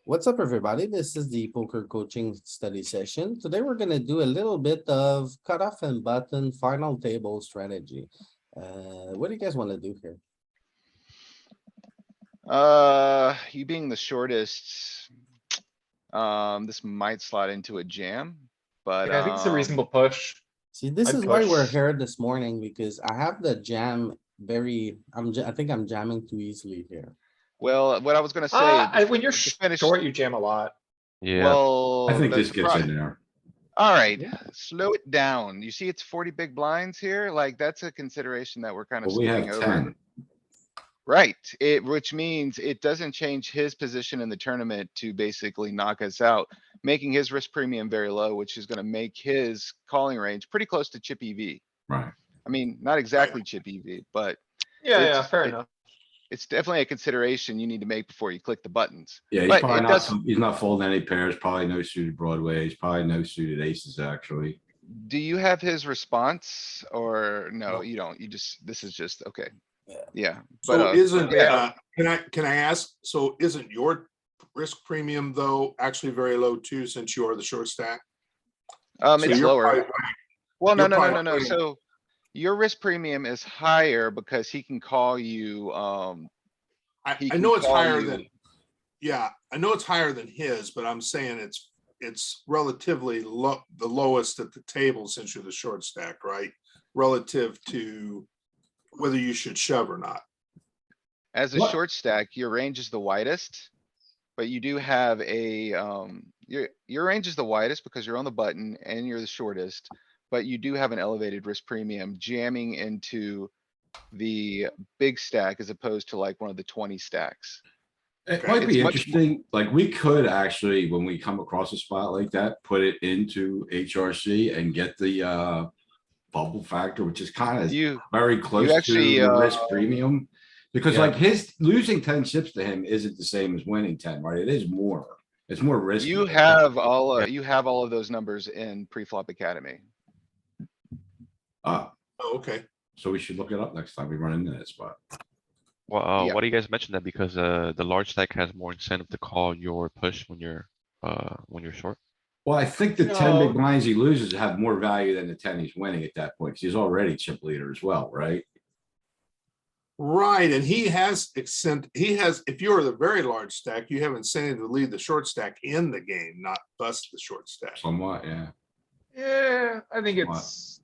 What's up, everybody? This is the poker coaching study session. Today, we're gonna do a little bit of cutoff and button final table strategy. What do you guys wanna do here? You being the shortest. This might slide into a jam, but, Yeah, I think it's a reasonable push. See, this I'd is why we're push. here this morning, because I have the jam I think I'm jamming too easily here. well, what I was gonna say. When you're to finish- short, you jam a lot. Yeah, Well. I think that's this the gets pro- in there. Alright, Yeah. slow it down. You see it's 40 big blinds here, like, that's a consideration that we're kind of But we have skipping over. 10. Right, which means it doesn't change his position in the tournament to basically knock us out, making his risk premium very low, which is gonna make his calling range pretty close to chip EV. Right. I mean, not exactly chip EV, but Yeah, fair it- enough. it's definitely a consideration you need to make before you click the buttons. Yeah, he's But probably it not, does, he's not folding any pairs, probably no suited broadways, probably no suited aces, actually. do you have his response or no, No. you don't? You just, this is just, okay. Yeah. Yeah, but, So isn't, yeah. can I ask, so isn't your risk premium though actually very low too, since you are the short stack? So It's you're lower. probably- Well, no, you're no, no, probably no, no. playing- So your risk premium is higher because he can call you, I can know it's call higher you- than, yeah, I know it's higher than his, but I'm saying it's relatively low, the lowest at the table since you're the short stack, right? Relative to whether you should shove or not. as a What? short stack, your range is the widest. But you do have a, your range is the widest because you're on the button and you're the shortest. But you do have an elevated risk premium jamming into the big stack as opposed to like one of the 20 stacks. It might be It's much interesting, like, we could actually, when we come across a spot like that, put it into HRC and get the bubble factor, which is kind of You, very close to actually, the risk premium. Because Yeah. like his losing 10 chips to him isn't the same as winning 10, right? It is more. It's more risky. you have all of those numbers in pre-flop academy. Uh, Oh, okay. so we should look it up next time we run into that spot. well, Yeah. why do you guys mention that? Because the large stack has more incentive to call your push when you're short. Well, I think the 10 No. big blinds he loses have more value than the 10 he's winning at that point, 'cause he's already chip leader as well, right? Right, and he has, if you're the very large stack, you have incentive to lead the short stack in the game, not bust the short stack. Somewhat, yeah. Yeah, I think What? it's,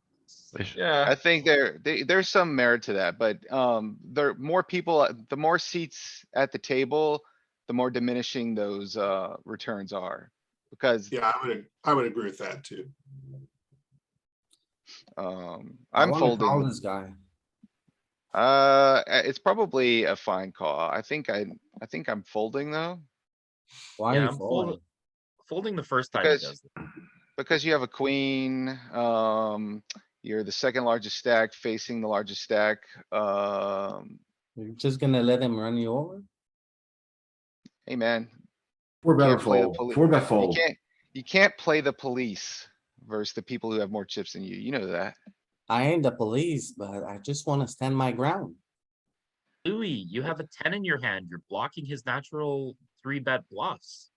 They should- yeah. I think there's some merit to that, but, there are more people, the more seats at the table, the more diminishing those, returns are. Because, Yeah, I would agree with that too. I I'm wanna call folding. this guy. It's probably a fine call. I think I'm folding though, Why are Yeah, you I'm folding? folding the first time he Because- does it. because you have a queen, you're the second largest stack facing the largest stack. You're just gonna let him run you over? Hey, man, Four better Can't play the fold, poli- four bet you fold. can't play the police versus the people who have more chips than you. You know that. I ain't the police, but I just wanna stand my ground. Louis, you have a 10 in your hand. You're blocking his natural 3-bet bluffs.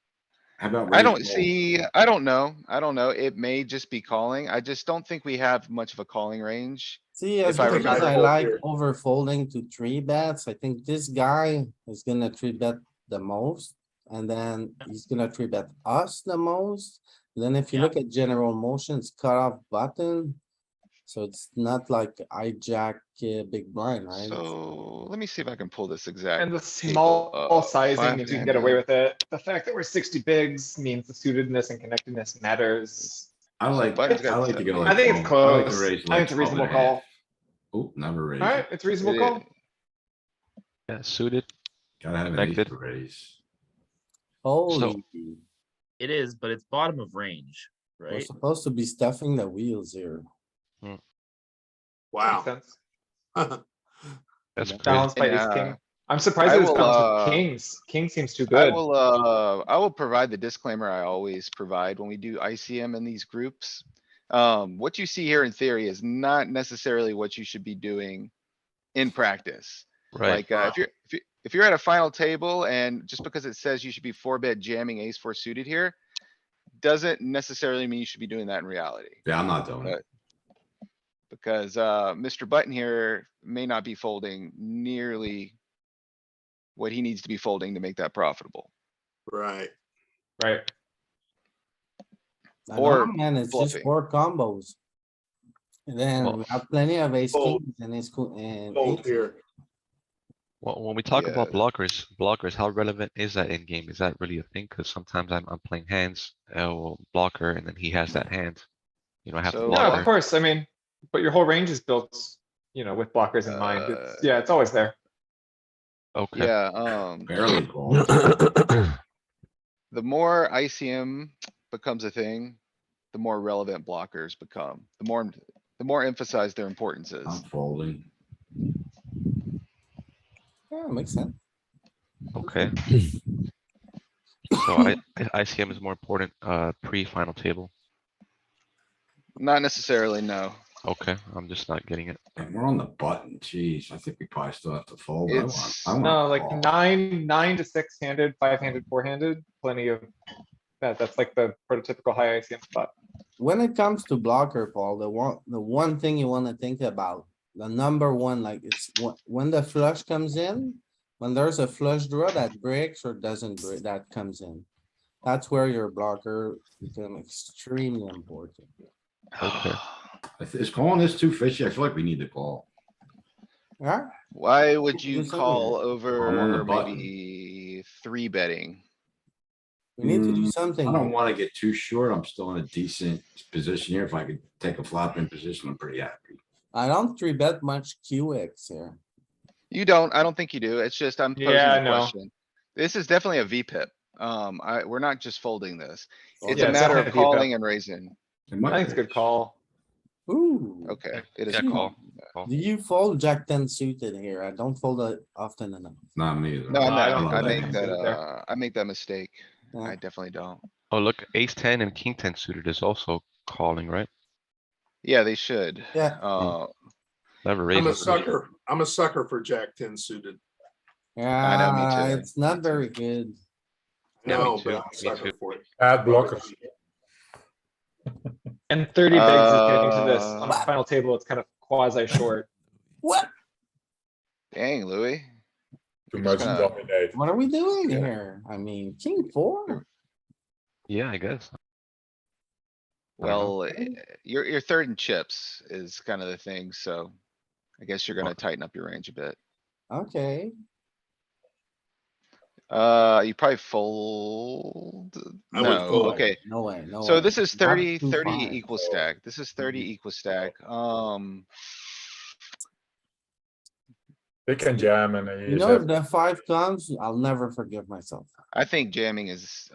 How about? I raise don't fold? see, I don't know. I don't know. It may just be calling. I just don't think we have much of a calling range. See, If as I much as remember- I like over folding to 3 bets, I think this guy is gonna 3-bet the most. And then he's gonna 3-bet us the most. Then if you Yeah. look at general motions, cut off button. So it's not like hijack big blind, right? So let me see if I can pull this exact. And the table small up. sizing Five means you can hand get away down. with it. The fact that we're 60 bigs means the suitedness and connectedness matters. I like, button's got I like to go. seven. like I think it's 12. I like to close. raise I think like it's a 12 and reasonable half. call. Oh, never raise. Alright, it. it's a reasonable It call. is. Yeah, suited. Gotta have an ace Connected. to raise. Holy, It is, but it's bottom of range, we're right? supposed to be stuffing the wheels here. Makes Wow. sense. That's Yeah. crazy. Balanced by ace Yeah. king. I'm surprised I it was will, balanced with kings. King seems too I good. will provide the disclaimer I always provide when we do ICM in these groups. What you see here in theory is not necessarily what you should be doing in practice. Right. Like, if if you're at a final table and just because it says you should be 4-bet jamming ace 4 suited here, doesn't necessarily mean you should be doing that in reality. Yeah, I'm not doing it. Because, Mr. Button here may not be folding nearly what he needs to be folding to make that profitable. Right. Right. I don't Or know, man, it's just bluffing. 4 combos. And then Well- we have plenty of ace Fold. kings and ace and Fold aces. here. Well, when we talk about Yeah. blockers, how relevant is that in game? Is that really a thing? Cuz sometimes I'm playing hands, blocker, and then he has that hand. You know, I have to So- No, block of her. course, I mean, but your whole range is built, with blockers in mind. It's, yeah, it's always there. Okay. Yeah, Barely call. the more ICM becomes a thing, the more relevant blockers become, the more emphasized their importance is. I'm folding. Yeah, makes sense. Okay. So ICM is more important, pre-final table. Not necessarily, no. Okay, I'm just not getting it. And we're on the button. Jeez, I think we probably still have to fold. But It's- I want No, to like call. 9 to 6-handed, 5-handed, 4-handed, plenty of that. That's like the prototypical high ICM spot. When it comes to blocker, Paul, the one thing you wanna think about, the number one, like it's when the flush comes in. When there's a flush draw that breaks or doesn't break, that comes in. That's where your blocker become extremely important. Okay. Is calling this too fishy? I feel like we need to call. Yeah, Why would you Do something call here. I'm on the over button. maybe 3-betting? we need to do I something. don't here. wanna get too short. I'm still in a decent position here. If I could take a flop in position, I'm pretty happy. I don't 3-bet much QX here. You don't, I don't think you do. It's just I'm posing Yeah, the no. question. This is definitely a VPIP. We're not just folding this. It's Yeah, a it's matter of definitely a VPIP. calling and raising. It I might think it's a be. good call. Ooh. Okay, it is Yeah, a call. call. Do you fold Jack 10 suited here? I don't fold it often enough. Not me either. No, I No, I know. don't I love make hand. that, I make that mistake. Yeah. I definitely don't. Oh, look, ace 10 and king 10 suited is also calling, right? Yeah, they should. Yeah. Never I'm a raises. sucker for Jack 10 suited. I know, me Yeah, too, it's not me too. very good. Yeah, me No, too, but I'm a me sucker too. for it. Add blockers. And 30 bigs is getting to this. On a Uh, final table, it's kind of quasi short. What? Dang, Louis. Too You're much just gonna- dominate. What are we doing Yeah. here? I mean, king 4? Yeah, I guess. Well, you're third in chips is kind of the thing, so. I guess you're gonna tighten up your range a bit. Okay, You probably fold. I would No, fold. okay. no way, no way. So this is Not 30 2-5. equal stack. This is 30 equal stack. They can jam and You know, if the 5 comes, I'll never forgive myself. I think jamming is,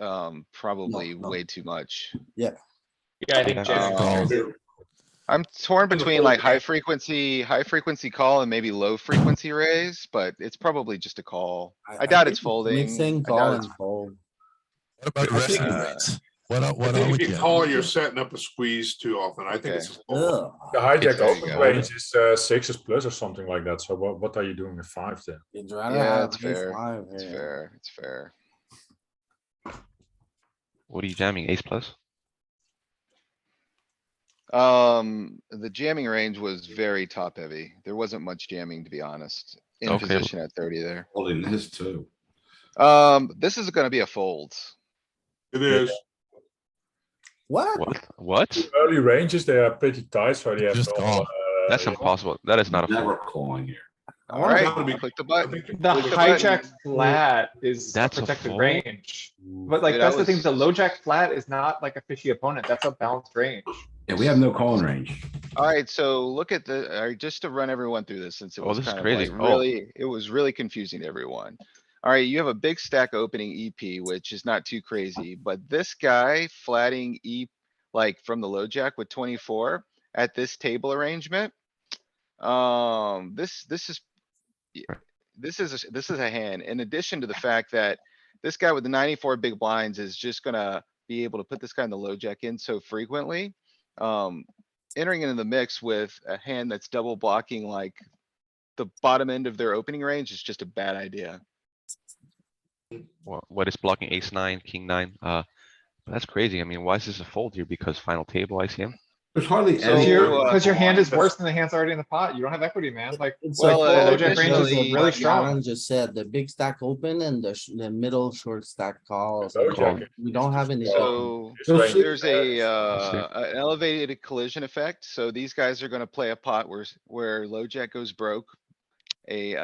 probably no. way too much. Yeah, I think Yeah. jamming. I'm torn gonna between fold like again. high frequency call and maybe low frequency raise, but it's probably just a call. I doubt it's think folding. Mixing I call doubt and it's, fold. What about the I rest think of the uh, rates? I What are think we if you jamming? call, you're setting up a squeeze too often. I think Okay. it's a fold. Ugh, The hijack There you open go. range is 6s plus or something like that. So what are you doing with 5 then? you'd rather yeah, have it's ace fair. 5 It's here. fair. It's fair. What are you jamming? Ace plus? The jamming range was very top heavy. There wasn't much jamming, to be honest, in Okay. position at 30 there. Holding this too. This is gonna be a fold. It is. What? What? Early ranges, they are pretty tight, so they have Just no, call. That's impossible. That is not a Never fold. calling here. I wanna Alright, gotta be- click the I button. think The Click the button. hijack flat is a That's a protected fold? range. But like, Dude, I that's the thing, was- the low jack flat is not like a fishy opponent. That's a balanced range. Yeah, we have no calling range. Alright, so look at the, alright, just to run everyone through this, since it Oh, was this is kind of crazy. like Oh. really, it was really confusing to everyone. Alright, you have a big stack opening EP, which is not too crazy, but this guy flatting like from the low jack with 24 at this table arrangement. This is. This is a hand, in addition to the fact that this guy with the 94 big blinds is just gonna be able to put this guy in the low jack in so frequently. Entering into the mix with a hand that's double blocking like the bottom end of their opening range is just a bad idea. What is blocking ace nine, king nine? That's crazy. I mean, why is this a fold here? Because final table ICM? There's hardly So, any. Because your hand is That's- worse than the hands already in the pot. You don't have equity, man. Like, It's like a the Well, fold low jack range is additionally- really like strong. Alan just said, the big stack open and the middle short stack calls. Low and jack all. is We don't have any. So His range there's is an elevated collision effect. So these guys are gonna play a pot where low jack goes broke. Can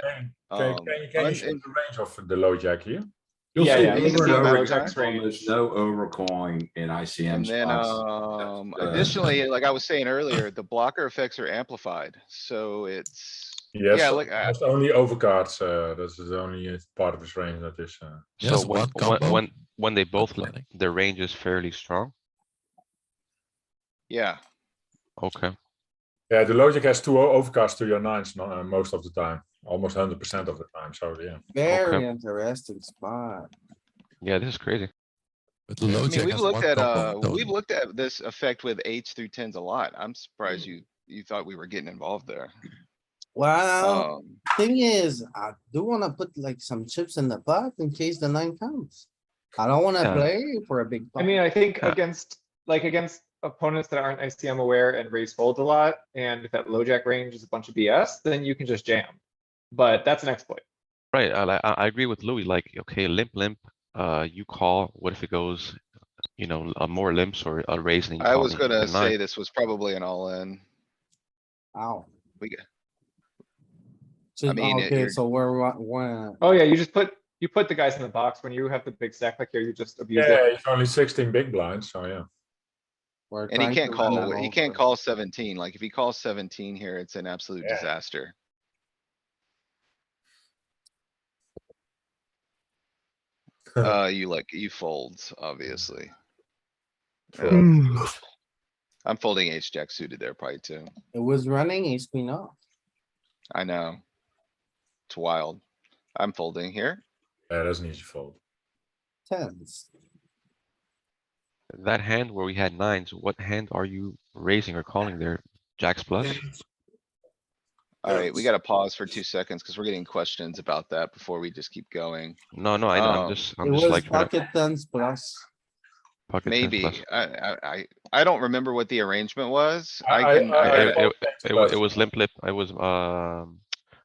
Um, can you show the range of the low jack here? You'll Yeah, see yeah, you can over see and over low again, jack's there's range. no overcalling in ICM And then, spots. additionally, like I was saying earlier, the blocker effects are amplified. So it's, Yes, yeah, like, almost only overcards. That's the only part of his range that is. So Yes, one combo. when they both, planning. their range is fairly strong. yeah. Okay. Yeah, the logic has two overcards to your nines most of the time, almost 100% of the time. So yeah, Very interesting spot. Yeah, this is crazy. But the I low mean, jack we've has looked one at, combo. we've Tony. looked at this effect with eights through tens a lot. I'm surprised you thought we were getting involved there. Well, Um, thing is, I do wanna put like some chips in the pot in case the nine comes. I don't wanna Yeah. play for a big. I mean, I think Yeah. against opponents that aren't ICM aware and raise folds a lot, and if that low jack range is a bunch of BS, then you can just jam. But that's an exploit. Right, I agree with Louis, like, okay, limp, you call, what if it goes, more limps or a raise and you I call was and you gonna can nine? say this was probably an all-in. Ow. We get, So, mean, okay, you're- so we're. Oh yeah, you put the guys in the box. When you have the big stack like here, you just abuse yeah, it. it's only 16 big blinds. So yeah, We're and he trying can't to run call, them he can't over. call 17. Like if he calls 17 here, it's an absolute Yeah. disaster. You folds, obviously. I'm folding ace jack suited there probably too. It was running ace queen off. I know. It's wild. I'm folding here. yeah, that's an easy fold. Tens. That hand where we had nines, what hand are you raising or calling there? Jacks plus? Alright, we gotta pause for 2 seconds because we're getting questions about that before we just keep going. No, I'm Um, just, It I'm just was like trying to pocket tens plus. pocket tens Maybe, plus. I don't remember what the arrangement was. I- I can, I- I gotta- thought tens It plus. was limp lip, I was,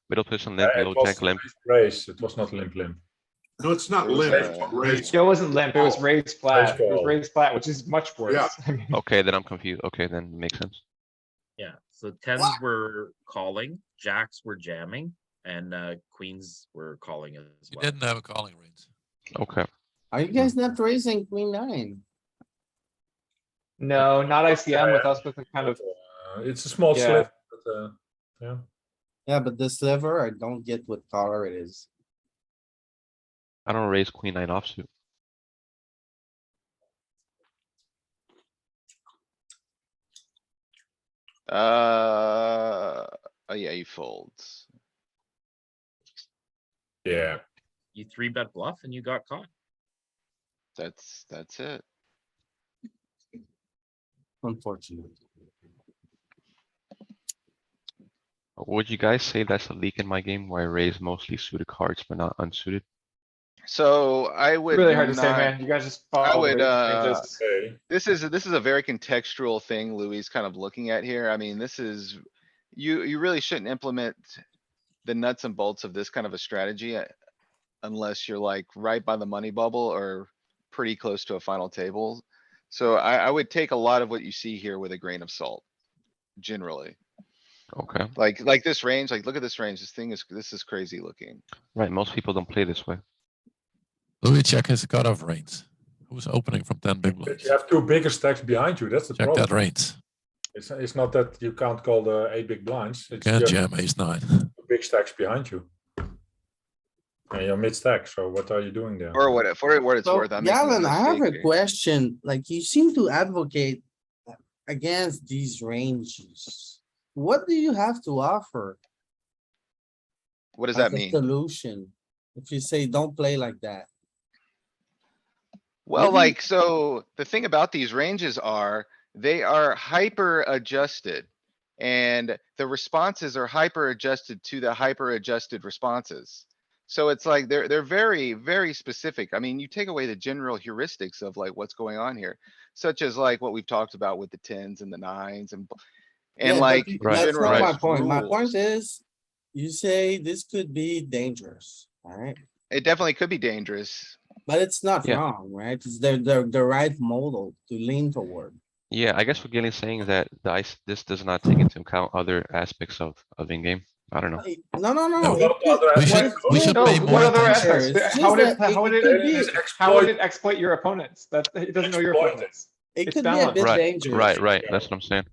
middle position limp, It low was jack limp. raise. It was not limp. No, it's not It was, limp, it's uh, raised. It wasn't limp, it was raised flat. It was call. raised flat, which is much worse. Yeah. I mean, Okay, then I'm confused. Okay, then makes sense. Yeah, so tens were calling, jacks were jamming, and queens were calling as You well. didn't have a calling range. Okay. Are you guys not raising queen nine? No, not ICM with us with a kind of, It's a small Yeah. slip, but yeah. Yeah, but the sliver, I don't get what color it is. I don't raise queen nine offsuit. oh yeah, he folds. Yeah, You three bet bluff and you got caught. That's it. Unfortunate. Would you guys say that's a leak in my game where I raise mostly suited cards but not unsuited? So I would really hard to say, not- man. You guys just I follow would, ranges. okay. This is a very contextual thing Louis is kind of looking at here. I mean, this is, you really shouldn't implement the nuts and bolts of this kind of a strategy unless you're like right by the money bubble or pretty close to a final table. So I would take a lot of what you see here with a grain of salt, generally. Okay, Like this range, like, look at this range. This is crazy looking. right, most people don't play this way. Louis check his cutoff range. Who's opening from 10 big But blinds? you have two bigger stacks behind you. That's the Check problem. that range. It's not that you can't call the 8 big blinds. It's Can't just jam ace nine. two big stacks behind you. And you're mid stack. So what are you doing there? For what it's So, worth, I'm making a Galen, I have mistake a here. question. Like, you seem to advocate against these ranges. What do you have to offer? What does as that a mean? Solution. If you say, don't play like that. Well, Maybe- like, so the thing about these ranges are, they are hyper adjusted. And the responses are hyper adjusted to the hyper adjusted responses. So it's like they're very, very specific. I mean, you take away the general heuristics of like what's going on here, such as like what we've talked about with the tens and the nines and Yeah, but like Right, that's not general my point. My point rules. is, you say this could be dangerous, alright? It definitely could be dangerous. But it's not Yeah. wrong, right? It's the right model to lean toward. Yeah, I guess what Gillian's saying is that this does not take into account other aspects of in-game. I don't know. Hey, no, no, Yeah, no. we- it could- We should, what- we should No, pay what more other attention. aspects? It's How would just it, that how would it could be- it, how would it exploit your opponents? That, it doesn't know your Exploit it. opponents. It It's could be a balanced. bit Right, dangerous. right. That's what I'm saying.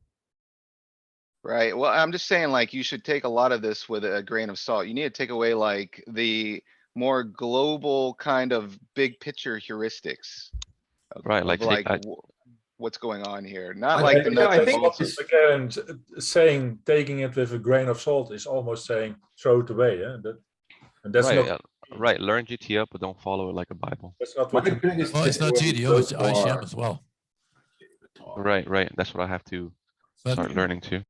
Right, well, I'm just saying like you should take a lot of this with a grain of salt. You need to take away like the more global kind of big picture heuristics. of- Right, of, like, Like I- what's going on here, not I like think- the you know, nuts I and think- bolts of. Again, saying taking it with a grain of salt is almost saying throw it away. Yeah, and that's Right, not right. Learn GTO, but don't follow it like a Bible. that's not My what you. biggest Well, it's not takeaway GDO, it's so far- ICM as well. Right. That's what I have to But start learning too.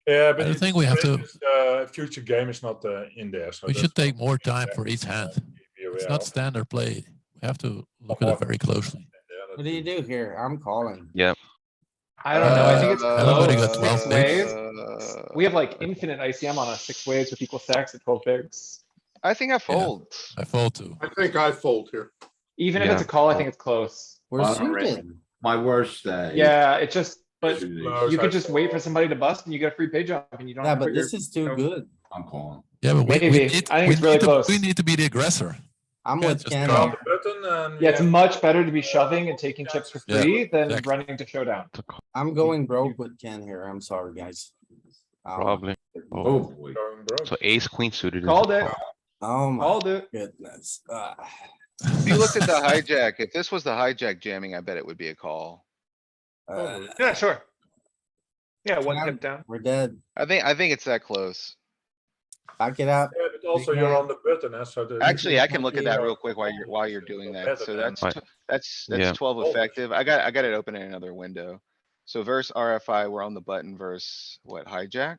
Yeah, but I it's- think we have to- future game is not in there. So we that's should take not- more time for each hand. be aware It's not of. standard play. We have to look at it very closely. Yeah, What do you do here? I'm calling. Yeah, I don't know, I think it's Everybody got close, 12 six bigs. ways. We have like infinite ICM on us, 6 ways with equal stacks at 12 bigs. I think I fold. I fall too. I think I fold here. Even if it's a call, I think it's close. We're I don't really- suited. My worst day. Yeah, it just, but Close, you could I just wait for somebody to bust and you get a free pay jump and you don't. Yeah, have to but put your- this is too no. good. I'm calling. Yeah, but we Maybe. need, I think we it's really need to, close. we need to be the aggressor. I'm Can't with just Ken. call. on the button and Yeah, it's much better to be shoving and taking chips for Yeah, free than exactly. running to showdown. it's a call, I'm going broke with Ken here. I'm sorry, guys. probably. Oh, Oh, boy. going broke. so ace queen suited. is a Called it, call. Oh my called it. goodness. If you looked at the hijack, if this was the hijack jamming, I bet it would be a call. Yeah, sure. Yeah, one Ken, tip down. We're dead. I think it's that close. Back it up. Yeah, but also you're on the button, so the. Actually, I can look at that Yeah. real quick while you're doing that. So that's, Right. that's Yeah. 12 effective. I got it open in another window. So verse RFI, we're on the button verse what, hijack?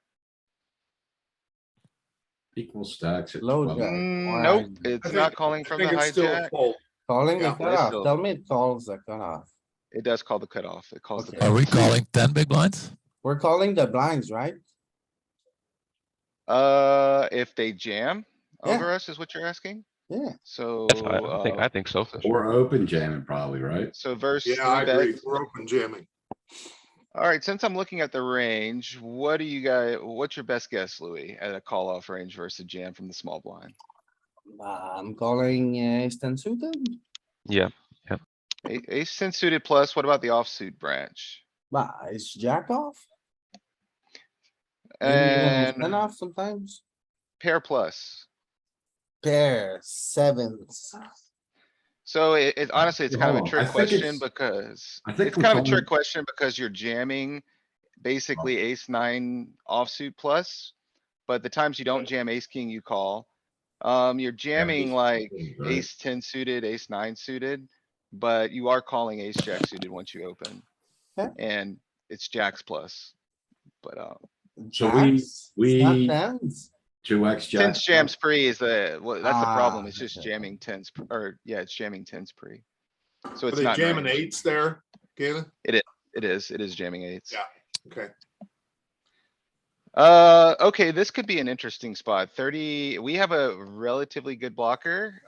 Equal stacks at Low 12. jack. Nope, Why? it's I not think- calling I from the think it's still a hijack. fold. Calling the Yeah, it is cutoff. still- Tell me it calls the cutoff. It does call the cutoff. It calls the. Okay. Are we cutoff. calling 10 big blinds? We're calling the blinds, right? If they jam Yeah. over us is what you're asking? Yeah. So, That's fine. I think so. for sure. Or open jamming probably, right? so verse. Yeah, I three agree. bet. We're open jamming. Alright, since I'm looking at the range, what do you guys, what's your best guess, Louis, at a call off range versus a jam from the small blind? I'm calling ace ten suited. Yeah, Ace ten suited plus, what about the offsuit branch? It's jack off. Maybe even ten And off sometimes. pair plus. Pair, sevens. So it honestly, it's kind of a Hold on, trick I think question it's- because, I think it's we're kind of a calling- trick question because you're jamming basically ace nine offsuit plus. But the times you don't jam ace king, you call. You're jamming ace like king, right? ace ten suited, ace nine suited, but you are calling ace jack suited once you open. Okay. And it's jacks plus. But, So Jacks, it's not we- tens. 2x jack. tens jams pre is the, well, that's the problem. Ah, It's just okay. jamming tens, or yeah, it's jamming tens pre. So Are it's they not. jamming range. eights there, Gannon? It is jamming eights. Yeah. Okay. Okay, this could be an interesting spot. 30, we have a relatively good blocker.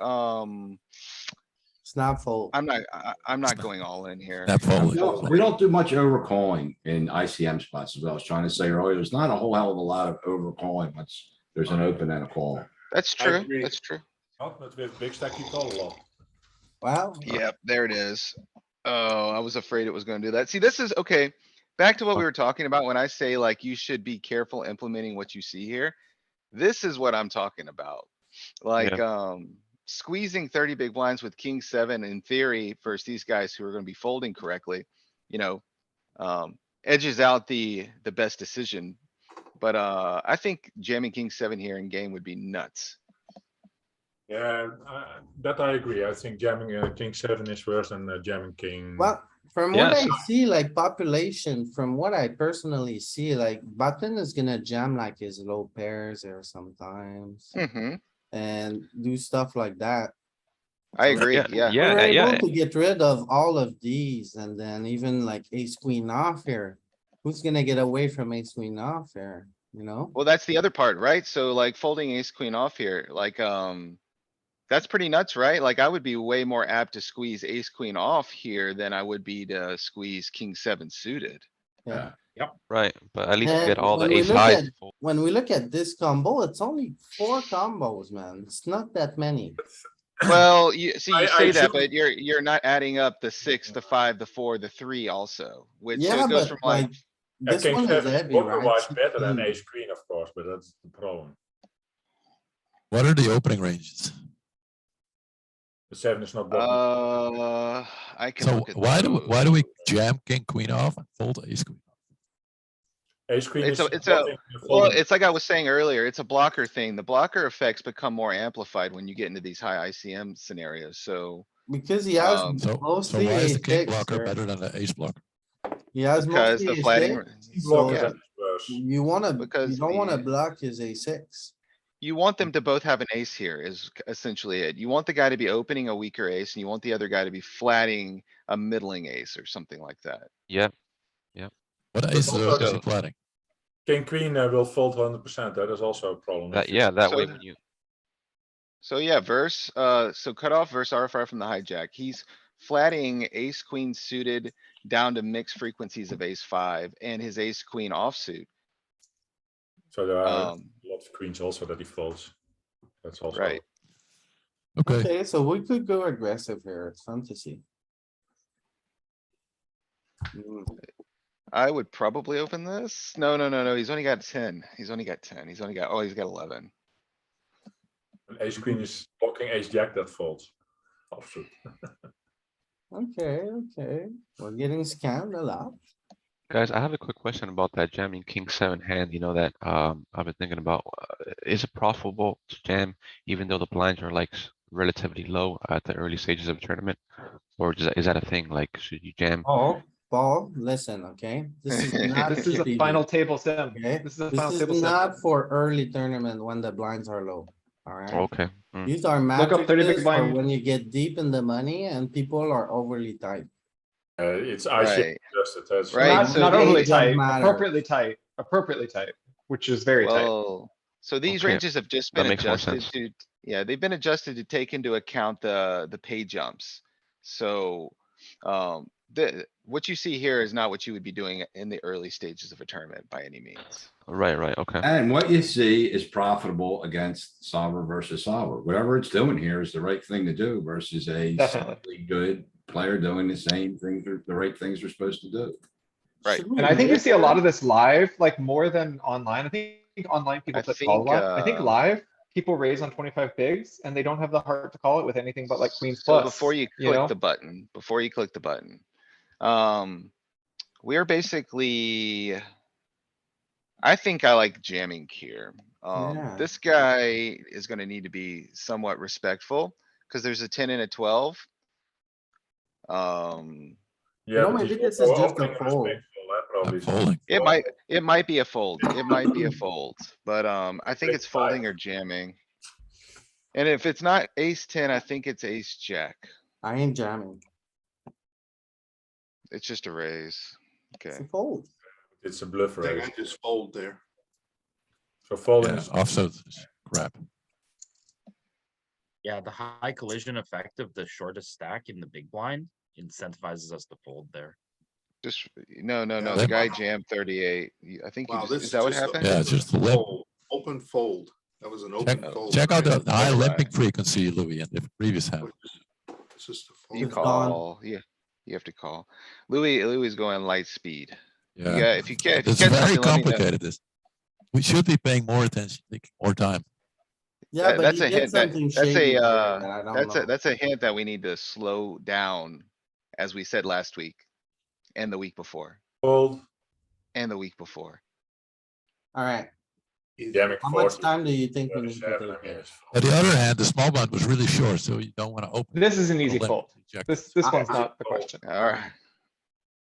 Snap fold. I'm not going all in here. Snap fold. We don't do much overcalling in ICM spots, as I was trying to say earlier. There's not a whole hell of a lot of overcalling once there's an open and a call. That's I true, agree. that's true. Not, but with big stack you call a lot. Well, Yep, there it is. Oh, I was afraid it was gonna do that. See, this is, okay. Back to what we were talking about when I say like you should be careful implementing what you see here. This is what I'm talking about. Like, squeezing 30 big blinds with king seven in theory versus these guys who are gonna be folding correctly, you know. Edges out the best decision. But, I think jamming king seven here in game would be nuts. Yeah, that I agree. I think jamming king seven is worse than jamming king. well, from what I Yes. see, like population, from what I personally see, like button is gonna jam like his low pairs there sometimes. Hmm. and do stuff like that. I agree, Yeah, yeah. yeah, We're yeah. able to get rid of all of these and then even like ace queen off here. Who's gonna get away from ace queen off here, you know? Well, that's the other part, right? So like folding ace queen off here, like, that's pretty nuts, right? Like I would be way more apt to squeeze ace queen off here than I would be to squeeze king seven suited. Yeah. Right, but at least you And get all the when we ace look highs. at, to fold. when we look at this combo, it's only 4 combos, man. It's not that many. Well, you see, you I say that, assume- but you're not adding up the 6, the 5, the 4, the 3 also, which, so Yeah, it goes but from like, like, this King one is seven is heavy, right? blocker-wise better than 16. ace queen, of course, but that's the problem. What are the opening ranges? The 7 is not blocking. I can So look at why do we those. jam king queen off and fold ace queen? Ace queen It's is a, blocking the well, folding. it's like I was saying earlier, it's a blocker thing. The blocker effects become more amplified when you get into these high ICM scenarios, so. Because he has Um, mostly So why is the ace king six blocker here. better than the ace blocker? He has Because mostly the ace flatting, six, Blockers so yeah. are worse. you wanna, Because you don't wanna the- block his a6. you want them to both have an ace here is essentially it. You want the guy to be opening a weaker ace and you want the other guy to be flatting a middling ace or something like that. Yeah, What ace also is he the- flatting? King queen will fold 100%. That is also a problem. that, if yeah, it's- that way So- when you, So yeah, so cutoff versus RFR from the hijack. He's flatting ace queen suited down to mixed frequencies of ace five and his ace queen offsuit. So there are a Um, lot of queens also that he folds. That's also. right. Okay, Okay, so we could go aggressive here. It's fun to see. I would probably open this. No. He's only got 10. He's only got 10. He's only got, oh, he's got 11. And ace queen is blocking ace jack that folds. Offsuit. Okay, okay. We're getting scammed a lot. guys, I have a quick question about that jamming king seven hand, you know, that, I've been thinking about. Is it profitable to jam even though the blinds are like relatively low at the early stages of a tournament? Or is that a thing? Like, should you jam? Oh, Paul, listen, okay? This is not. This is a chippy final V, table sim. Okay, This is a this final is table sim. not for early tournament when the blinds are low, alright? Okay, mm, These are Look up 30 big matrices for blind. when you get deep in the money and people are overly tight. It's ICM Right. adjusted. That's Right, Not, so not the- overly It doesn't tight, matter. appropriately tight, which is very tight. Well, so these Okay, ranges have just that been makes more adjusted sense. to, yeah, they've been adjusted to take into account the pay jumps. So, what you see here is not what you would be doing in the early stages of a tournament by any means. right, okay. And what you see is profitable against solver versus solver. Whatever it's doing here is the right thing to do versus a Definitely. solidly good player doing the same thing, the right things they're supposed to do. Right. Should we And I think you raise see a lot here? of this live, like more than online. I think online people I put call a think, lot. I think uh, live, people raise on 25 bigs and they don't have the heart to call it with anything but like queens So plus. before you you know? click the button, we are basically. I think I like jamming here. Yeah. This guy is gonna need to be somewhat respectful, cuz there's a 10 and a 12. Yeah, know, but he's maybe this also is just a opening fold. respectful, I'm probably. folding. It might be a fold. It might be a fold, but, I think Big it's folding five. or jamming. And if it's not ace 10, I think it's ace jack. I ain't jamming. It's just a raise. It's Okay. a fold. It's a bluff I think raise. I just fold there. So folding Yeah, is offsuit is crap. Yeah, the high collision effect of the shortest stack in the big blind incentivizes us to fold there. Just, no, the Limp. guy jammed 38. I think you Wow, just, this is is that what just a- happened? Yeah, it's just a limp. Fold, open fold. That was an Check, open fold. check out the right? high Right. limping frequency, Louis, in the previous hand. It's just a You It's fold. gone. call, yeah, you have to call. Louis is going light speed. Yeah, Yeah, if you can, if you it's catch very something, let me know. complicated. This we should be paying more attention, taking more time. Yeah, but That's you a get hint that, something that's shady a, here that I don't know. that's a hint that we need to slow down, as we said last week. And the week before, fold. and the week before. Alright, Jamming how fours much time do you think we need to 37, take I mean, here? it's fold. On the other hand, the small blind was really short, so you don't want to open. This is an the easy limp fold. to check This this. one's I- not the question. Alright.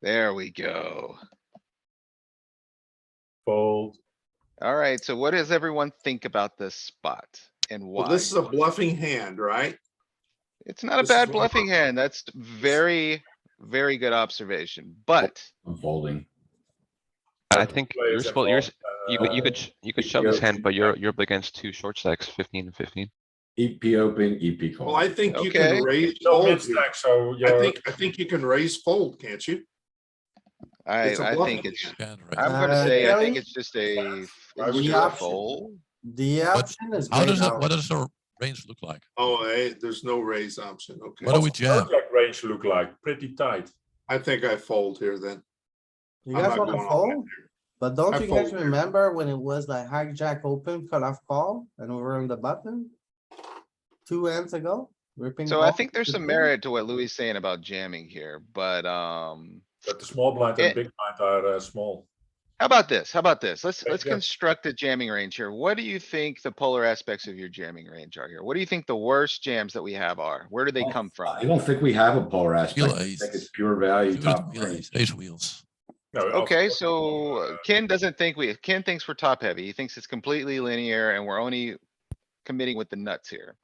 There we go. Fold. Alright, so what does everyone think about this spot? and Well, why. this is a bluffing hand, right? It's not a this is bad what- bluffing hand. That's very, very good observation, but I'm folding. I think you're Players supposed, involved, you could shove this hand, but you're up against two short stacks, 15 and 15. EP open, EP call. Well, I think you Okay. can raise no fold mid here. stack, so I you're. think you can raise fold, can't you? It's a I bluffing think it's, hand. Can't raise. I'm gonna say, I think Kelly? it's just a, Why it's would just you a option? fold. The option is How great does it, now. what does the range look like? Oh, there's no raise option. Okay. What do we What's jam? the range look like? Pretty tight. I think I fold here then. You I'm guys not wanna going all in fold? here. But don't I you guys fold. remember when it was like hijack open, cutoff call, and we were on the button? 2 hands ago? Ripping So I call think there's some 15? merit to what Louis is saying about jamming here, but, But the small blind and Eh. big blind are small. how about this? How about this? Let's Yeah. construct a jamming range here. What do you think the polar aspects of your jamming range are here? What do you think the worst jams that we have are? Where do they come I from? don't think we have a polar aspect. Wheel I think ace. it's pure value, Suited top wheel range. ace, ace wheels. No, Okay, also, so Ken doesn't think Ken thinks we're top heavy. He thinks it's completely linear and we're only committing with the nuts here.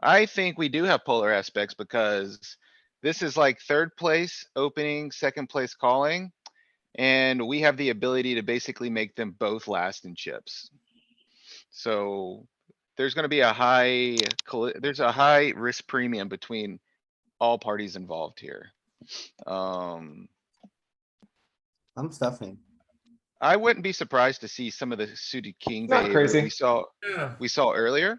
I think we do have polar aspects because this is like third place opening, second place calling. And we have the ability to basically make them both last in chips. So there's gonna be a high, there's a high risk premium between all parties involved here. I'm stuffing. I wouldn't be surprised to see some of the suited king Not behavior crazy. yeah. we saw earlier.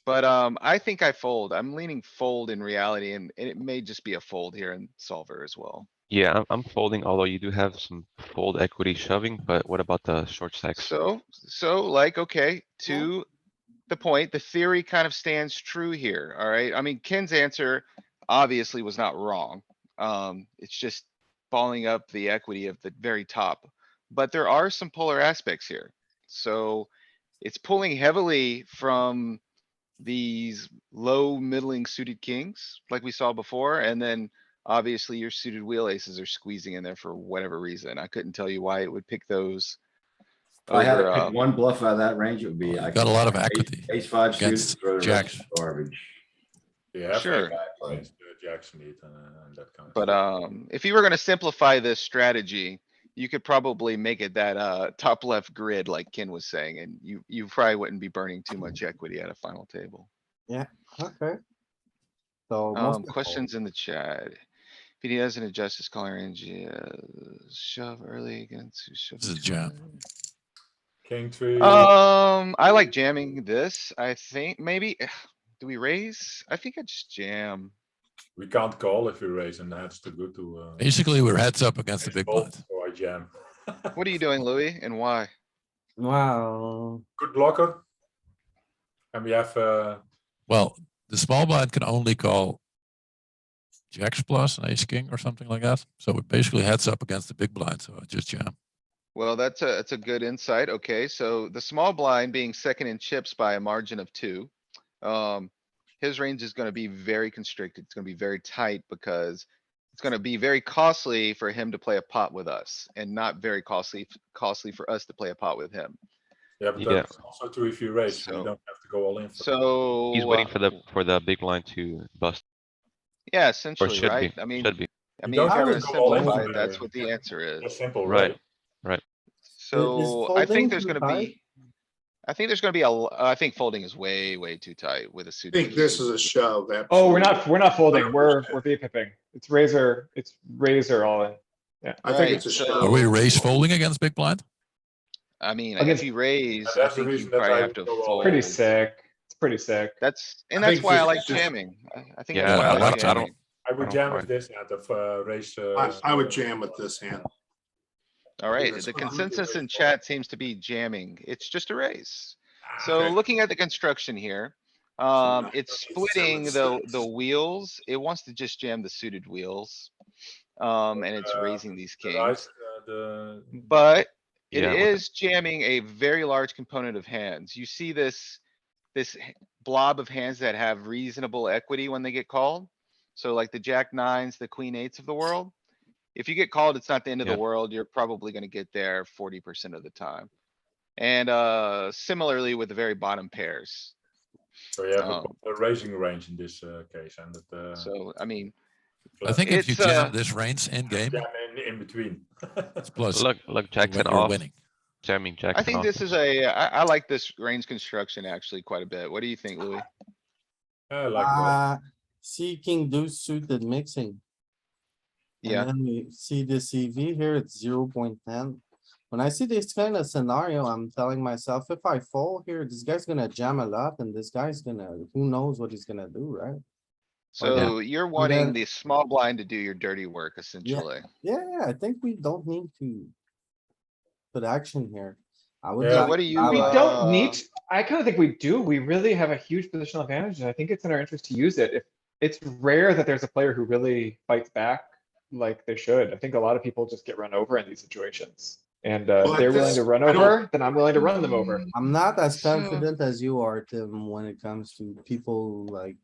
But But, I think I fold. I'm leaning fold in reality and it may just be a fold here in solver as well. Yeah, I'm folding, although you do have some fold equity shoving, but what about the short stacks? So like, okay, to the point, the theory kind of stands true here, alright? I mean, Ken's answer obviously was not wrong. It's just balling up the equity of the very top. But there are some polar aspects here. So it's pulling heavily from these low middling suited kings like we saw before, and then obviously your suited wheel aces are squeezing in there for whatever reason. I couldn't tell you why it would pick those. If I had over, to pick one bluff out of that range, it would be. I Got a lot of ace- equity Ace five suited, against throw the jacks. rest garbage. you have Sure. against Jackson need and that kind of But, stuff. if you were gonna simplify this strategy, you could probably make it that, top left grid like Ken was saying, and you probably wouldn't be burning too much equity at a final table. Okay. So most. Questions in the chat. If he doesn't adjust his calling range, shove early against. Shove This is it jam. twice. King three. I like jamming this, I think, maybe. Do we raise? I think I just jam. We can't call if we raise, and that's too good to. Basically, we're heads up against the big fold, blind. so I jam. What are you doing, Louis, and why? Wow. Good blocker. And we have Well, the small blind can only call jacks plus an ace king or something like that. So we're basically heads up against the big blind, so I just jam. Well, that's a good insight. Okay, so the small blind being second in chips by a margin of 2. His range is gonna be very constricted. It's gonna be very tight because it's gonna be very costly for him to play a pot with us and not very costly for us to play a pot with him. yeah, but Yeah. that's also true if you raise, so you So- don't have to go all in. For So. He's waiting for the big blind to bust, Yeah, or essentially, should right? be, I mean, should be. I You mean, if don't you're have gonna to go all in simplify for it, that's the- what the answer That's is. simple, Right. right? So I folding think there's too gonna tight? be. I think there's gonna be I think folding is way, way too tight with a I suited. think this king. is a shove. Oh, we're absolutely. not folding. We're 100%. V pipping. It's razor all in. I think it's a Right, shove. Are we so- raise folding against big blind? I mean, Against- if you raise, I that's the think you reason that probably I have to would go all fold. in. Pretty sick. It's pretty sick. That's I think why I this like is just- jamming. I think Yeah, that's why I I like like that. jamming. I would don't jam find- with this hand of raise. I would jam with this hand. Alright, that's the what I'm consensus doing. in chat seems to be jamming. It's just a raise. Ah, So Okay. looking at the construction here, now it's it's splitting 7-6. the wheels. It wants to just jam the suited wheels. And it's raising these the rise, kings, the but it Yeah, with is jamming a very large component of hands. You see this blob of hands that have reasonable equity when they get called. So like the jack nines, the queen eights of the world. If you get called, it's not the end of the Yeah. world. You're probably gonna get there 40% of the time. And, similarly with the very bottom pairs. So you have Um, a raising range in this case, and that So, I mean, I think if you It's, jam this range in game, jam in between. it's plus Look, Jackson when you're off, winning. jamming I Jackson think off. this is I like this range construction actually quite a bit. What do you think, Louis? I like it. See king deuce suited mixing. And Yeah, then we see the CV here, it's 0.10. When I see this kind of scenario, I'm telling myself, if I fall here, this guy's gonna jam a lot and this guy's gonna, who knows what he's gonna do, right? so you're wanting then- the small blind to do your dirty work essentially. Yeah, I think we don't need to put action here. I would Yeah. So like. what do you, We don't need, I kind of think we do. We really have a huge positional advantage, and I think it's in our interest to use it. If it's rare that there's a player who really fights back like they should. I think a lot of people just get run over in these situations. And Well, if they're willing to run I don't- over, then I'm willing to run them over. I'm not as So- confident as you are, Tim, when it comes to people like.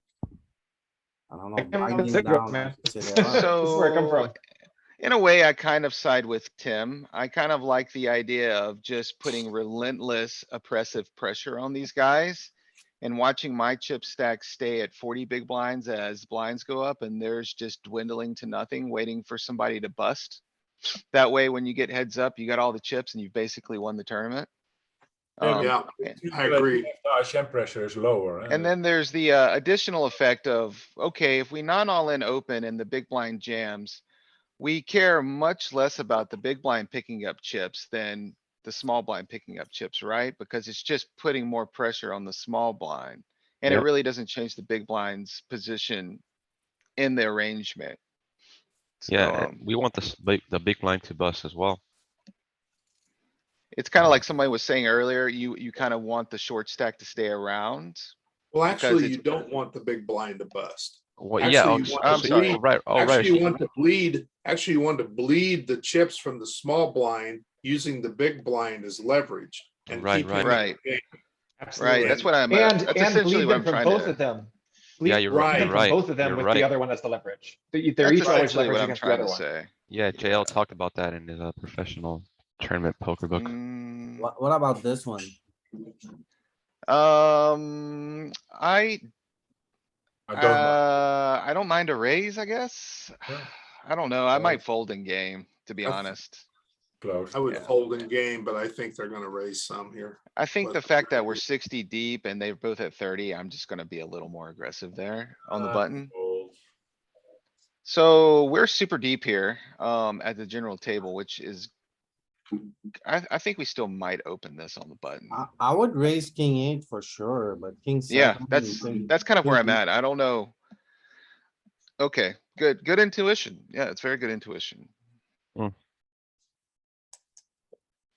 I don't know. I'm grinding sick of it, down man. like This Acevedo. is where I come from. In a way, I kind of side with Tim. I kind of like the idea of just putting relentless oppressive pressure on these guys. And watching my chip stack stay at 40 big blinds as blinds go up and theirs just dwindling to nothing, waiting for somebody to bust. That way, when you get heads up, you got all the chips and you've basically won the tournament. Yeah, I agree. The ICM pressure is lower. And then there's the additional effect of, okay, if we non all in open and the big blind jams, we care much less about the big blind picking up chips than the small blind picking up chips, right? Because it's just putting more pressure on the small blind. And it Yep. really doesn't change the big blind's position in the arrangement. Yeah, So, and we want the big blind to bust as well. it's kind of like somebody was saying earlier, you kind of want the short stack to stay around. Well, Because actually, it's- you don't want the big blind to bust. Well, yeah, Actually, you want I'm to sorry. bleed- right, oh, right. Actually, you want to bleed, actually, you want to bleed the chips from the small blind using the big blind as leverage. And Right, keep him right. in the Right. game. Absolutely. That's what I'm, And that's essentially bleed what them I'm from trying both to, of them. Yeah, Bleed you're right, them you're from right, both of them you're with right. the other one as the leverage. They're that's each always essentially what leveraging I'm against the trying other to one. say. Yeah, JL talked about that in his professional tournament poker book. Mm, What about this one? I I don't know. I don't mind a raise, I guess. Yeah. I don't know. I Yeah. might fold in game, to be I th- honest. Close. I would Yeah. fold in game, but I think they're gonna raise some here. I think But- the fact that we're 60 deep and they're both at 30, I'm just gonna be a little more aggressive there on the button. Fold. So we're super deep here, at the general table, which is. I think we still might open this on the button. I would raise king 8 for sure, but king 7. Yeah, king- that's kind of where I'm king- at. I don't know. Okay, good intuition. Yeah, it's very good intuition.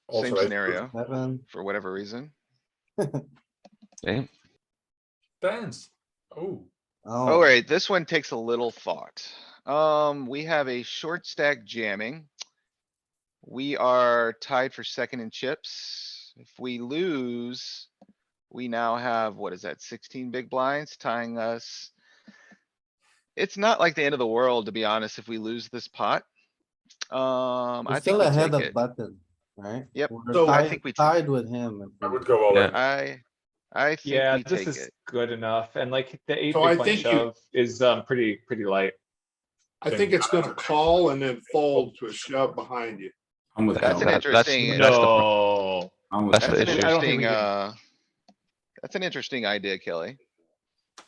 Also, Same it's scenario, 7. for whatever reason. Damn. Tens. Oh, Oh, Alright, this one takes a little thought. We have a short stack jamming. We are tied for second in chips. If we lose, we now have, what is that, 16 big blinds tying us? It's not like the end of the world, to be honest, if we lose this pot. we're I think still we ahead take of it. button, right? Yep. We're So I tied- think we take Tied with him. if I we- would go all Yeah. in. I think Yeah, we this take is it. good enough. And like the eight So I big blind think you- shove is pretty light. I think it's gonna call and then fold to a shove behind you. I'm with That's an Cal. interesting, that's the No. I'm with that's that's the an issue. I don't think we interesting, can- that's an interesting idea, Kelly.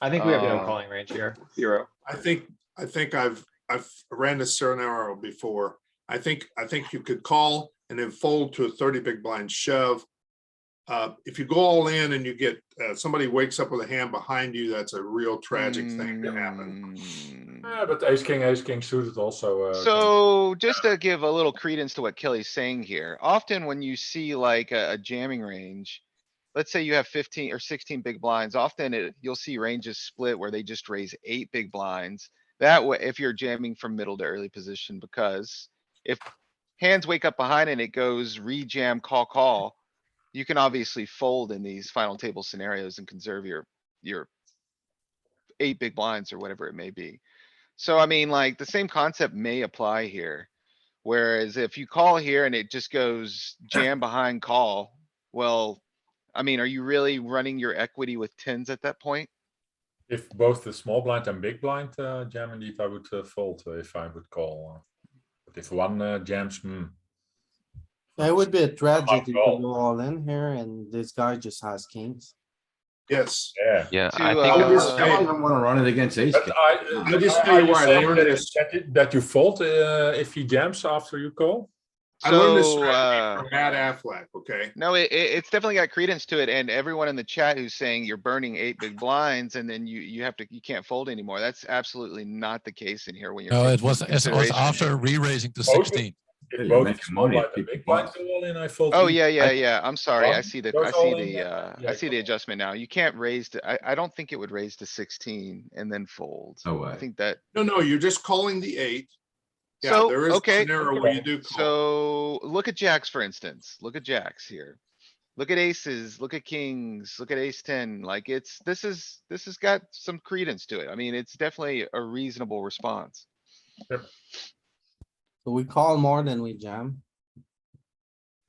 I think we have no Uh, calling range here. Zero. I think I've ran this scenario before. I think you could call and then fold to a 30 big blind shove. If you go all in and you get, somebody wakes up with a hand behind you, that's a real tragic thing to happen. Mm. Yeah, but ace king suited also. So just to give a little credence to what Kelly's saying here, often when you see like a jamming range. Let's say you have 15 or 16 big blinds, often you'll see ranges split where they just raise 8 big blinds. That way, if you're jamming from middle to early position, because if hands wake up behind and it goes re-jam, call. You can obviously fold in these final table scenarios and conserve your 8 big blinds or whatever it may be. So I mean, like, the same concept may apply here. Whereas if you call here and it just goes jam behind call, well, I mean, are you really running your equity with tens at that point? If both the small blind and big blind jam, indeed, I would fold if I would call. But if one jams, It would be a tragedy to call. go all in here and this guy just has kings. Yes. yeah. Yeah, To, I think I would uh, just I wouldn't wanna run it against ace. But king. I just tell are you where I saying learned that, this. that you fold if he jams after you call? I learned this So, strategy from Matt Affleck, okay? no, it's definitely got credence to it, and everyone in the chat who's saying you're burning 8 big blinds and then you have to, you can't fold anymore. That's absolutely not the case in here when you're. No, it taking was, into it was consideration- after re-raising to Both- 16. Yeah, If you're both making small money blind at and 50 big blind bucks. go all in, I fold. Oh, each. yeah. I'm sorry. I One see the, goes I all see in, the, yeah, I see the cool. adjustment now. You can't raise to, I don't think it would raise to 16 and then fold. No I way. think that, No, you're just calling the 8. Yeah, So, there is a okay, scenario where you do call. so look at jacks, for instance. Look at jacks here. Look at aces, look at kings, look at ace 10. Like this has got some credence to it. I mean, it's definitely a reasonable response. So we call more than we jam.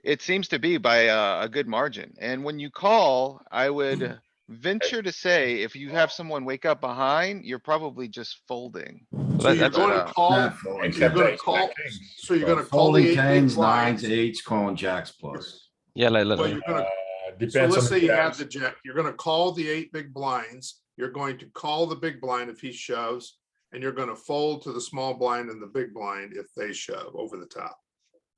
It seems to be by a good margin. And when you call, I would venture to say if you have someone wake up behind, you're probably just folding. So you're that's, going to call, Not folding you're gonna Except call, ace, kings. so you're gonna call the Folding 8 big tens, blinds. nines, eights, calling jacks plus. yeah, Well, you're gonna, so Depends let's on the say you have jams. the jack, you're gonna call the 8 big blinds. You're going to call the big blind if he shoves. And you're gonna fold to the small blind and the big blind if they shove over the top.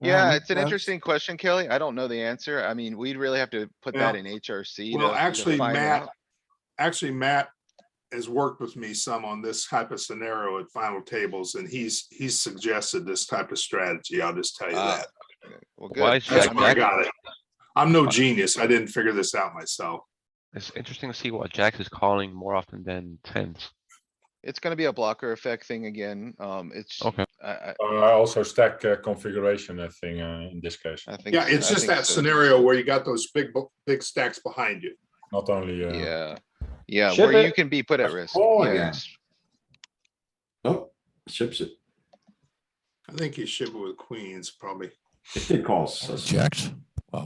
Yeah, makes it's an sense. interesting question, Kelly. I don't know the answer. I mean, we'd really have to put that Well- in HRC Well, to actually, find Matt, out. Matt has worked with me some on this type of scenario at final tables, and he's suggested this type of strategy. I'll just tell you Ah, that. Well, Why good. is That's Jack where I Jack? got it. I'm no genius. I didn't figure this out myself. It's interesting to see what jacks is calling more often than tens. It's gonna be a blocker effect thing again. It's, Okay. I also stack configuration thing in this case. I think. Yeah, it's I just think that so. scenario where you got those big stacks behind you. Not only. Yeah, yeah, Ship where you it. can be put at risk. call Yeah, again. it's- Oh, ships it. I think you ship it with queens, probably. It did call. so- Jacks.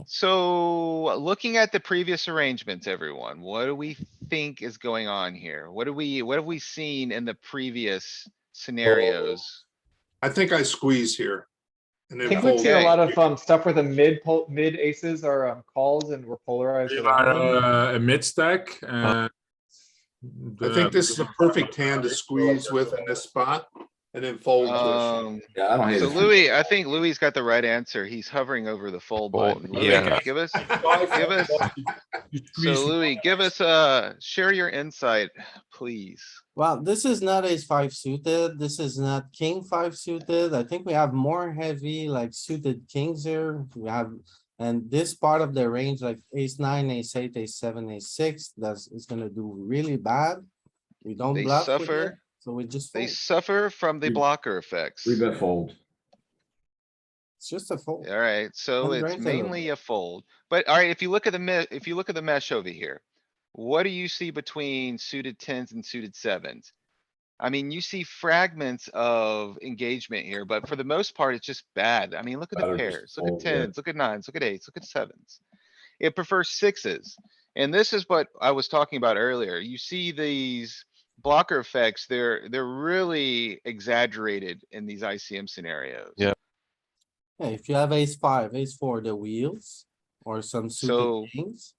So looking at the previous arrangements, everyone, what do we think is going on here? What have we seen in the previous scenarios? I think I squeeze here. And I then think we've fold. seen a Okay. lot of stuff where the mid aces are calls and we're polarized. We around them. are a mid stack. I think this is a perfect hand to squeeze with in this spot and then fold to. Yeah, I don't hate So it. Louis, I think Louis got the right answer. He's hovering over the fold Fold, button. Louis, yeah. give us, Give us- so Louis, give us, share your insight, please. Well, this is not ace 5 suited. This is not king 5 suited. I think we have more heavy like suited kings here. We have, and this part of the range like ace 9, ace 8, ace 7, ace 6, that's, is gonna do really bad. We don't They bluff with suffer. it, so we just They fold. suffer from the We- blocker effects. Three bet fold. It's just a fold. Alright, so And it's raise a little mainly a fold, but alright, if you look at the mesh over here. What do you see between suited tens and suited sevens? I mean, you see fragments of engagement here, but for the most part, it's just bad. I mean, look at the Better just pairs, look at fold, yeah. tens, look at nines, look at eights, look at sevens. It prefers sixes. And this is what I was talking about earlier. You see these blocker effects, they're really exaggerated in these ICM scenarios. Yeah. Yeah, if you have ace 5, ace 4, the wheels, or some So- suited kings.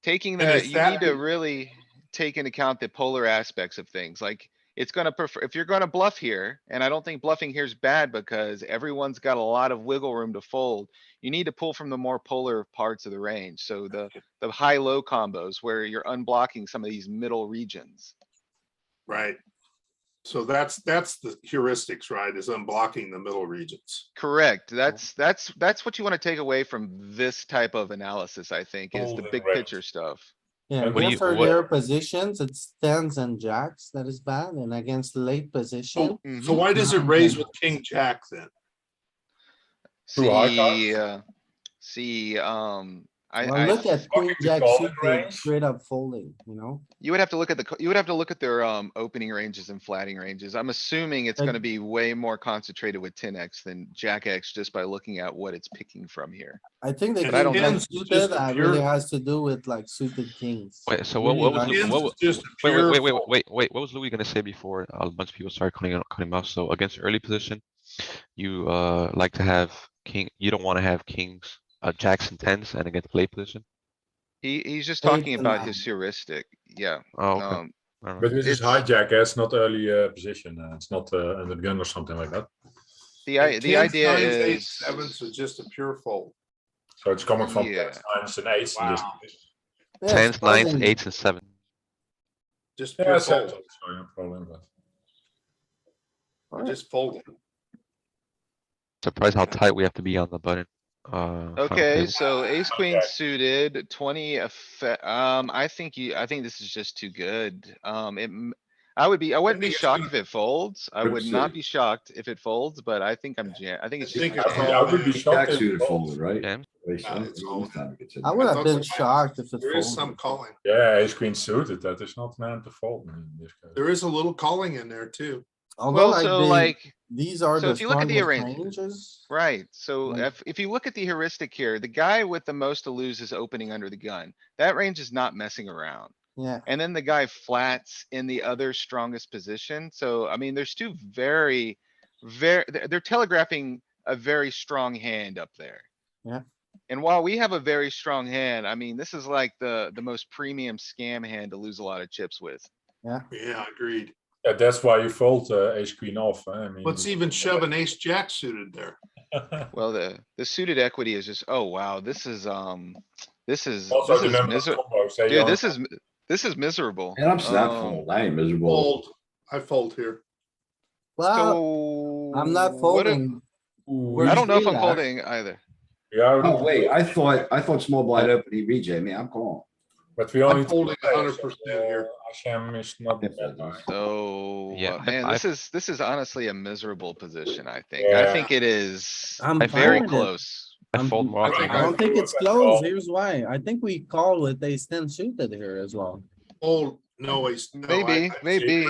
Taking And that, is you that need to the- really take into account the polar aspects of things, like, it's gonna prefer, if you're gonna bluff here, and I don't think bluffing here is bad because everyone's got a lot of wiggle room to fold. You need to pull from the more polar parts of the range, so the high-low combos where you're unblocking some of these middle regions. Right. So that's the heuristics, right? Is unblocking the middle regions. Correct, that's what you wanna take away from this type of analysis, I think, is the Folding big range. picture stuff. Yeah, And what do against you- earlier positions, it's tens and jacks that is bad, and against late position. So why does it raise with king jack then? Too high See, cards? see, Well, look at queen Pocket to jack call the suited, range. straight up folding, you know? You would have to look at you would have to look at their, opening ranges and flatting ranges. I'm assuming it's Like- gonna be way more concentrated with 10x than Jack X just by looking at what it's picking from here. I think the And I don't king know. ten tens is suited just a that pure- really has to do with like suited kings. Wait, so Really what was like- Tens is just a wait, pure wait, wait, fold. wait, what was Louis gonna say before a bunch of people started cutting him off? So against early position, you like to have you don't want to have kings, jacks and tens, and against late position. He's just Eights talking and about his nines. heuristic, yeah. Oh, okay. Um, Alright. But this is It's- hijack, it's not early position. It's not under the gun or something like that. the And the tens, idea nines, eights, is. sevens is just a pure fold. So it's coming from Yeah. tens, nines, and eights. And Wow. Yeah, Tens, nines, folding. eights, and seven. Just yeah, pure sevens fold, also, no problem. But Alright. just folding. Surprised how tight we have to be on the button. Final Okay, table. so ace queen Okay. suited, 20 effect, I think this is just too good. I wouldn't be think it's shocked gonna- if it folds. I Let's would not see. be shocked if it folds, but I think I think I it's just. think too it's good. I would be all- shocked Jack if it suited folds. folded, right? Jams? Wait, No, it's all- this time it gets in. I would have thought been so. shocked if it There is some folded. calling. Yeah, ace queen suited. That is not meant to fold in this case. There is a little calling in there too. Although Well, so like like, these are so the if you look at the strongest arrange- ranges. right, so Like- if you look at the heuristic here, the guy with the most to lose is opening under the gun. That range is not messing around. Yeah, And then the guy flats in the other strongest position. So, I mean, there's two very, they're telegraphing a very strong hand up there. Yeah. And while we have a very strong hand, I mean, this is like the most premium scam hand to lose a lot of chips with. Yeah, agreed. Yeah, that's why you fold ace queen off. I mean, Let's even shove an ace jack suited there. Well, the suited equity is just, oh, wow, this is also the number of miserable. combos. They Dude, don't- this is miserable. And I'm snap Um, fold. I ain't miserable. Fold. I fold here. well, So. I'm not what if- folding. Ooh, I don't know if see I'm that. folding either. Yeah, Oh, wait, I thought small blind open, he rejay me. I'm calling. but we only folding two players, 100% so, here. Asham is not Yeah, that high. So, Yeah, man, I- this is honestly a miserable position, I think. I Yeah. think it is I'm fine very with it. close. I fold more I often. think I don't think it's I close. call. Here's why. I think we call with ace ten suited here as well. Fold, no ace. no, Maybe, maybe.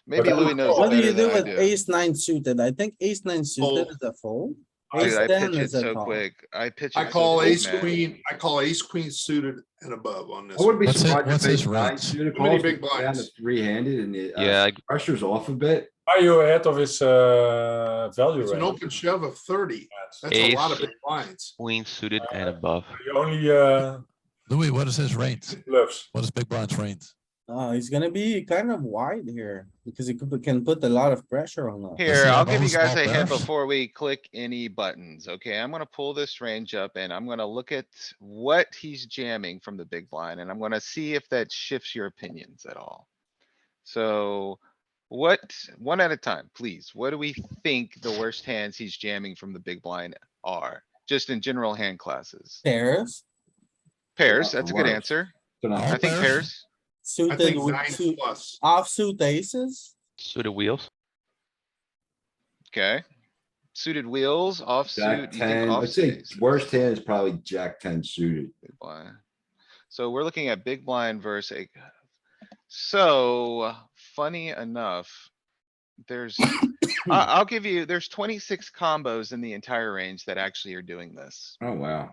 Maybe But Louis knows it What do better you do than I with do. ace nine suited? I think ace nine suited Fold. is a fold. Dude, Ace Dude, I ten pitch it is a so call. quick. I pitch I it so call quick, ace man. queen, I call ace queen suited and above on this. I wouldn't be one. surprised what's if his ace nine range? suited How many calls big down to blinds? three-handed and the Yeah, pressure's off a bit. Are you ahead of his value It's an range? open shove of 30. That's a lot of Ace. big blinds. queen suited and above. You only Louis, what is his range? bluffs. What is Big Blind's range? He's gonna be kind of wide here because he can put a lot of pressure on us. Here, he I'll have give you all guys small a hint pairs? before we click any buttons, okay? I'm gonna pull this range up and I'm gonna look at what he's jamming from the big blind and I'm gonna see if that shifts your opinions at all. So one at a time, please. What do we think the worst hands he's jamming from the big blind are? Just in general hand classes. Pairs, Pairs, the that's a good worst. answer. So now- I think pairs? pairs, I suited think with 9 plus. offsuit aces. Suited wheels. okay. Suited wheels, Jack offsuit, you think 10, I'd say offsuit? worst hand is probably Jack 10 suited. Big blind. So we're looking at big blind versus a. So funny enough, there's, I'll give you, there's 26 combos in the entire range that actually are doing this. Oh, wow.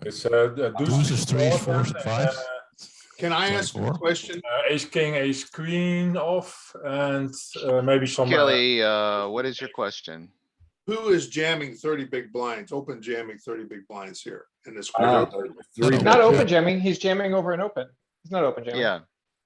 It's Deuces, threes, fours, and fives. Can I ask a 24. question? ace king, ace queen off, and maybe some. Kelly, what is your question? Who is jamming 30 big blinds, open jamming 30 big blinds here in this? Ah, group? three No, Not bet. open jamming, he's jamming over an open. He's not open jamming. Yeah,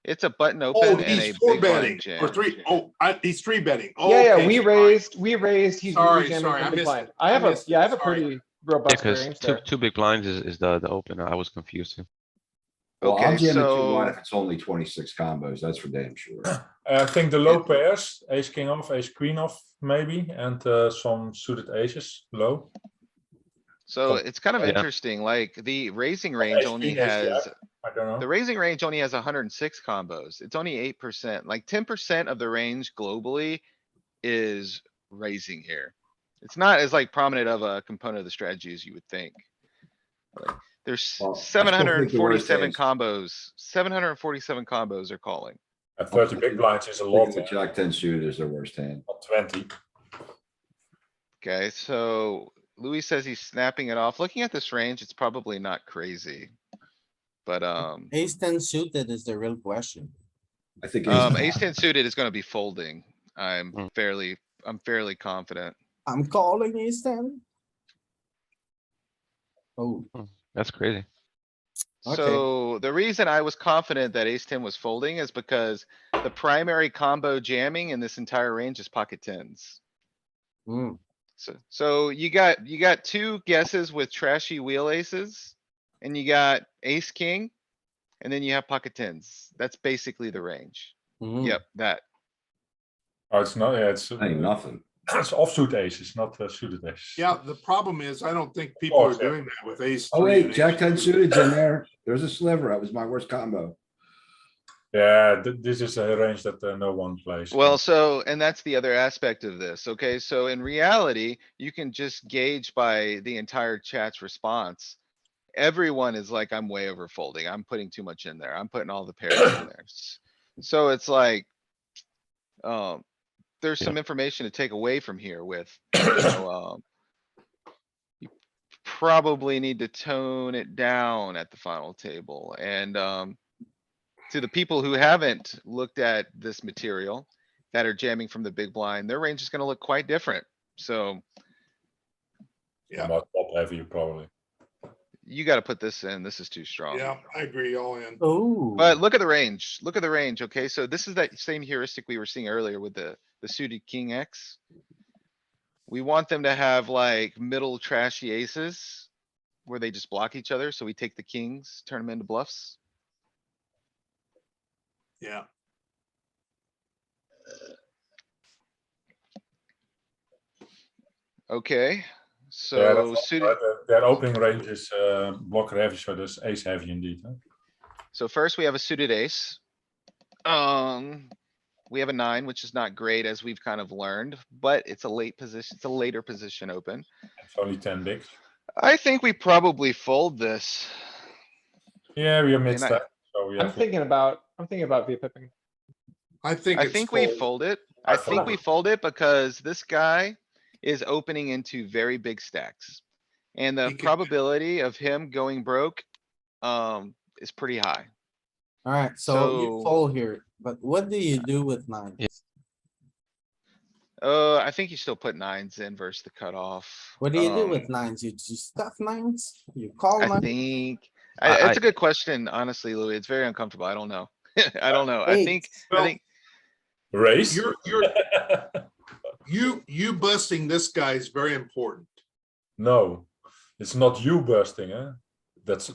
it's a button Oh, open and a he's four big betting blind or jam. three. Oh, he's three betting. Yeah, Okay, we sorry. raised, he's Sorry, jamming sorry, I from big missed blind. it. I I have a, missed yeah, I it, have a sorry. pretty Yeah, robust because range two there. two big blinds is the open. I was confused too. Well, I'm Okay, jamming two wide so if it's only 26 combos, that's for damn sure. I think the low pairs, ace king off, ace queen off, maybe, and some suited aces low. So it's kind of Yeah. interesting, like the raising range Ace only queen, ace has, jack. I don't know. the raising range only has 106 combos. It's only 8%. Like 10% of the range globally is raising here. It's not as like prominent of a component of the strategy as you would think. Like, There's Well, I still think the worst 747 hands- combos. 747 combos are calling. And 30 big blinds is a lot. The Jack 10 suited is the worst hand. Not 20. Okay, so Louis says he's snapping it off. Looking at this range, it's probably not crazy. But, Ace ten suited is the real question. I think. ace 10 suited is gonna be folding. I'm Mm. fairly confident. I'm calling ace ten. Oh, That's crazy. Okay. So the reason I was confident that ace 10 was folding is because the primary combo jamming in this entire range is pocket tens. hmm, So you got two guesses with trashy wheel aces. And you got ace, king. And then you have pocket tens. That's basically the range. hmm. Yep, that. Oh, it's not. Yeah, it's Ain't nothing. it's offsuit aces, not suited aces. Yeah, the problem is, I don't think people are course, yeah. doing that with ace. Oh, three wait, and Jack ace 10 two. suited's in there. There's a sliver. That was my worst combo. Yeah, this is a range that no one plays. Well, so, and that's the other aspect of this, okay? So in reality, you can just gauge by the entire chat's response. Everyone is like, I'm way over folding. I'm putting too much in there. I'm putting all the pairs in there. So it's like, there's some information to take away from here with, you probably need to tone it down at the final table and, to the people who haven't looked at this material that are jamming from the big blind, their range is gonna look quite different. So Yeah, More top heavy, probably. you gotta put this in. This is too strong. yeah, I agree, all in. Oh. But look at the range. Look at the range, okay? So this is that same heuristic we were seeing earlier with the suited king X. We want them to have like middle trashy aces where they just block each other. So we take the kings, turn them into bluffs. Yeah, Okay, Yeah, so that's suited. right. Their opening range is blocker heavy, so there's ace heavy indeed. Huh? So first we have a suited ace. We have a 9, which is not great as we've kind of learned, but it's a late position. It's a later position open. It's only 10 bigs. I think we probably fold this. Yeah, we are mid And I- stack, so we I'm have. thinking about v-pipping. I think I it's think we fold. fold it. I I think fold we it. fold it because this guy is opening into very big stacks. And the He could- probability of him going broke, is pretty high. Alright, so you So- fold here, but what do you do with nines? I think you still put nines in versus the cutoff. What do you do with Um, nines? You stuff nines? You call I nines? think, I- it's a good question, honestly, Louis. It's very uncomfortable. I don't know. I don't know. I Eight. think, Well, Raise? You busting this guy is very important. No, it's not you bursting, huh?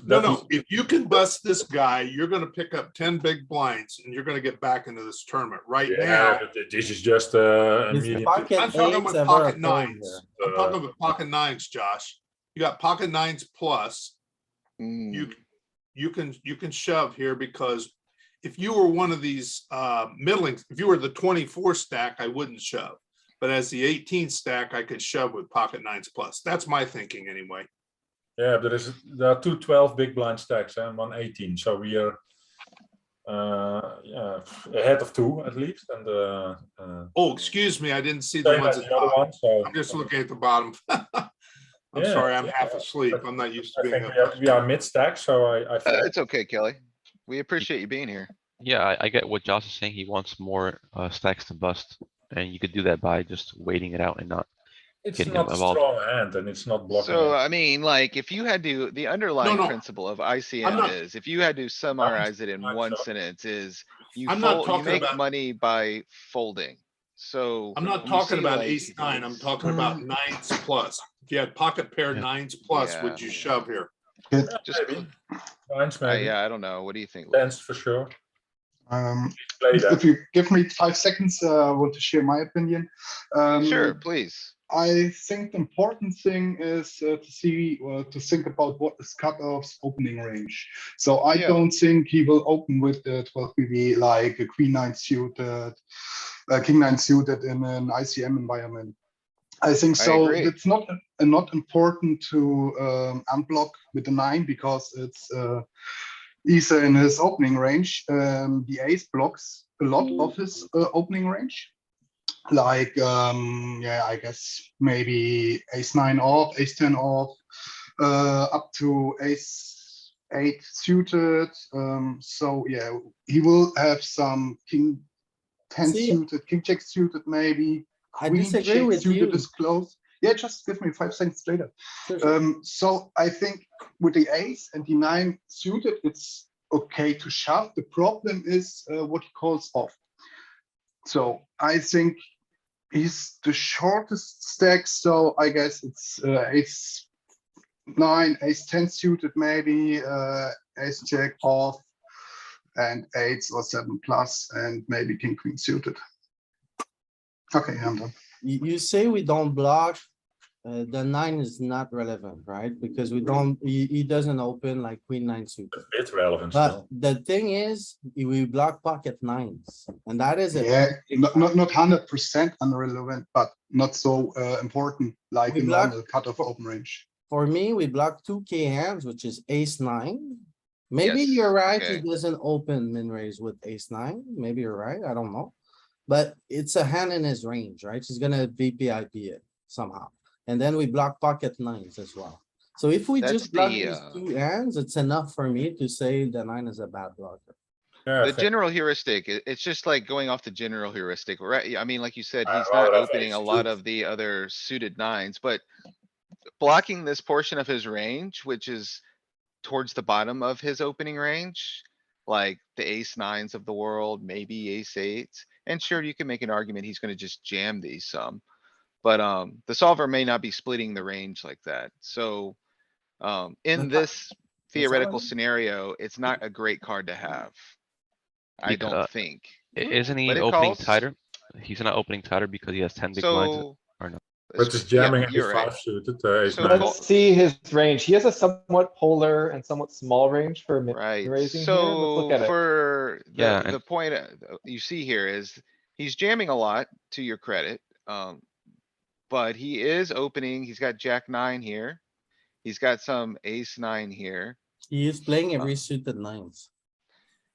No, if you can bust this guy, you're gonna pick up 10 big blinds and you're gonna get back into this tournament. Right Yeah, now, but this is just a Is the medium. pocket I'm talking eights about ever a pocket fold nines. here? I'm talking about pocket nines, Josh. You got pocket nines plus. mm, You can shove here because if you were one of these middling, if you were the 24 stack, I wouldn't shove. But as the 18 stack, I could shove with pocket nines plus. That's my thinking anyway. Yeah, there are 2 12 big blind stacks and 1 18, so we are yeah, ahead of 2 at least. And Oh, excuse me, I didn't see the same ones as at the other top. one. So I'm just looking at the bottom. I'm Yeah, sorry, I'm yeah. half asleep. I'm not used to I being think up. we are mid stack, so I feel it's okay, Kelly. We appreciate you being here. Yeah, I get what Josh is saying. He wants more stacks to bust, and you could do that by just waiting it out and not. it's Getting not a involved. strong hand and it's not blocking. So, it. I mean, like, if you had to, the underlying no. principle of I'm ICM not- is, if you had to summarize it in I'm one sorry. sentence is, you I'm not fold, you talking make about- money by folding. So. I'm not when you talking see, about like, ace nine, I'm talking about nines plus. If you had pocket pair Yeah. nines plus, would Yeah. you shove here? Just, Maybe. Nines maybe. yeah, I don't know. What do you think? Louis? Tens for sure. If Play that. you give me 5 seconds, I want to share my opinion. Sure, please. I think the important thing is to think about what is cutoff's opening range. So I Yeah. don't think he will open with the 12 BB like a queen nine suited, king nine suited in an ICM environment. I think I so. agree. It's not important to unblock with the 9 because it's either in his opening range. The ace blocks a lot of his opening range. Like yeah, I guess maybe ace 9 off, ace 10 off, up to ace 8 suited. So yeah, he will have some king 10 See, suited, king jack suited maybe. I Queen disagree jack with suited you. is close. Yeah, just give me 5 seconds later. Sure, sure. So I think with the ace and the 9 suited, it's okay to shove. The problem is what he calls off. So I think he's the shortest stack. So I guess it's ace 9, ace 10 suited maybe, ace jack off, and 8s or 7 plus, and maybe king queen suited. Okay, I'm done. You say we don't block, the 9 is not relevant, right? Because we don't, he doesn't open like queen 9 suited. It's relevant But still. the thing is, we block pocket 9s, and that is a. Yeah, big not factor. 100% unrelevant, but not so important like We a block- normal cutoff open range. For me, we block 2K hands, which is ace 9. Maybe Yes, you're right, he okay. doesn't open min raise with ace 9. Maybe you're right, I don't know. But it's a hand in his range, right? He's gonna VPIP it somehow. And then we block pocket 9s as well. So if we That's just block the, these 2 hands, it's enough for me to say the 9 is a bad blocker. Yeah, I The think general heuristic, it's just like going off the general heuristic, right? I mean, like you said, I he's rather not have opening a ace lot two. of the other suited 9s, but blocking this portion of his range, which is towards the bottom of his opening range, like the ace 9s of the world, maybe ace 8s. And sure, you can make an argument he's gonna just jam these some. But, the solver may not be splitting the range like that. So, in this theoretical scenario, it's not a great card to have. I don't Because, think. isn't he But it opening calls. tighter? He's not opening tighter because he has 10 big blinds So. or no? but it's Yeah, jamming ace you're right. 5 suited, ace So 9. call- Let's see his range. He has a somewhat polar and somewhat small range for Right, raising here. Let's look so at it. for Yeah, the point you see here is he's jamming a lot to your credit. But he is opening, he's got jack 9 here. He's got some ace 9 here. He is playing every suited 9s.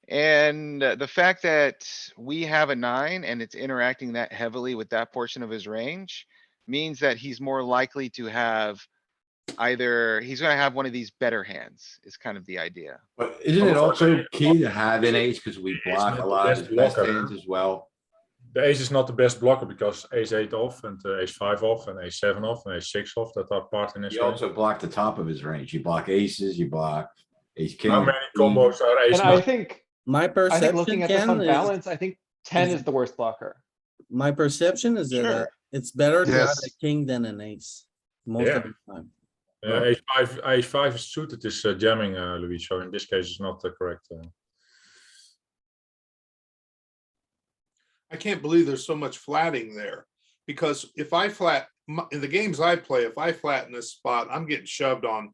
And the fact that we have a 9 and it's interacting that heavily with that portion of his range means that he's more likely to have either, he's gonna have one of these better hands, is kind of the idea. But isn't it also key to have an ace because we It's block not a the lot of best his best blocker. hands as well? The ace is not the best blocker because ace 8 off and ace 5 off and ace 7 off and ace 6 off that are part in his You range. also block the top of his range. You block aces, you block ace king. How many combos are ace And I 9? think, My I think perception, looking at this Ken, on is, balance, I think 10 is- is the worst blocker. my perception is that Sure. it's better to have a Yes. king than an ace. Most Yeah. of the time. Yeah, ace 5 is suited is jamming, Louis. So in this case, it's not correct. I can't believe there's so much flatting there. Because if I flat, in the games I play, if I flatten this spot, I'm getting shoved on.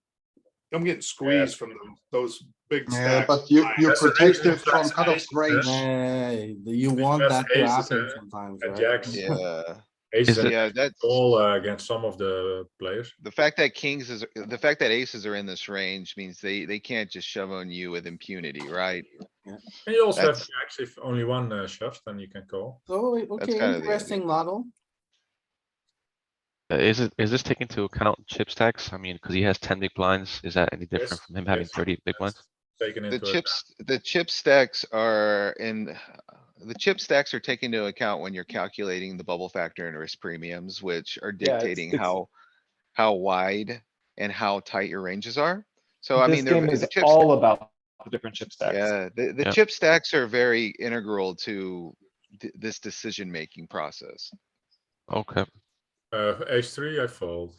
I'm getting squeezed from those big Yeah, stacks. but you're That's the protected reason from that's cutoff ace, range. Hey, you Which want has that to aces, happen sometimes, and right? jacks. Yeah, Aces Is it- and yeah, that's. all against some of the players. The fact that the fact that aces are in this range means they can't just shove on you with impunity, right? And you also have That's- jacks if only one shoves, then you can call. So, okay, kind of the interesting model. Is this taking into account chip stacks? I mean, because he has 10 big blinds, is that any different Yes, from him having yes, 30 big blinds? Taken The into chip stacks are in, the chip stacks are taken into account when you're calculating the bubble factor and risk premiums, which are Yeah, it's- dictating it's- how wide and how tight your ranges are. So I This mean, game the is chip all about the different chip stacks. Yeah, the Yeah. chip stacks are very integral to this decision-making process. Okay, ace 3, I fold.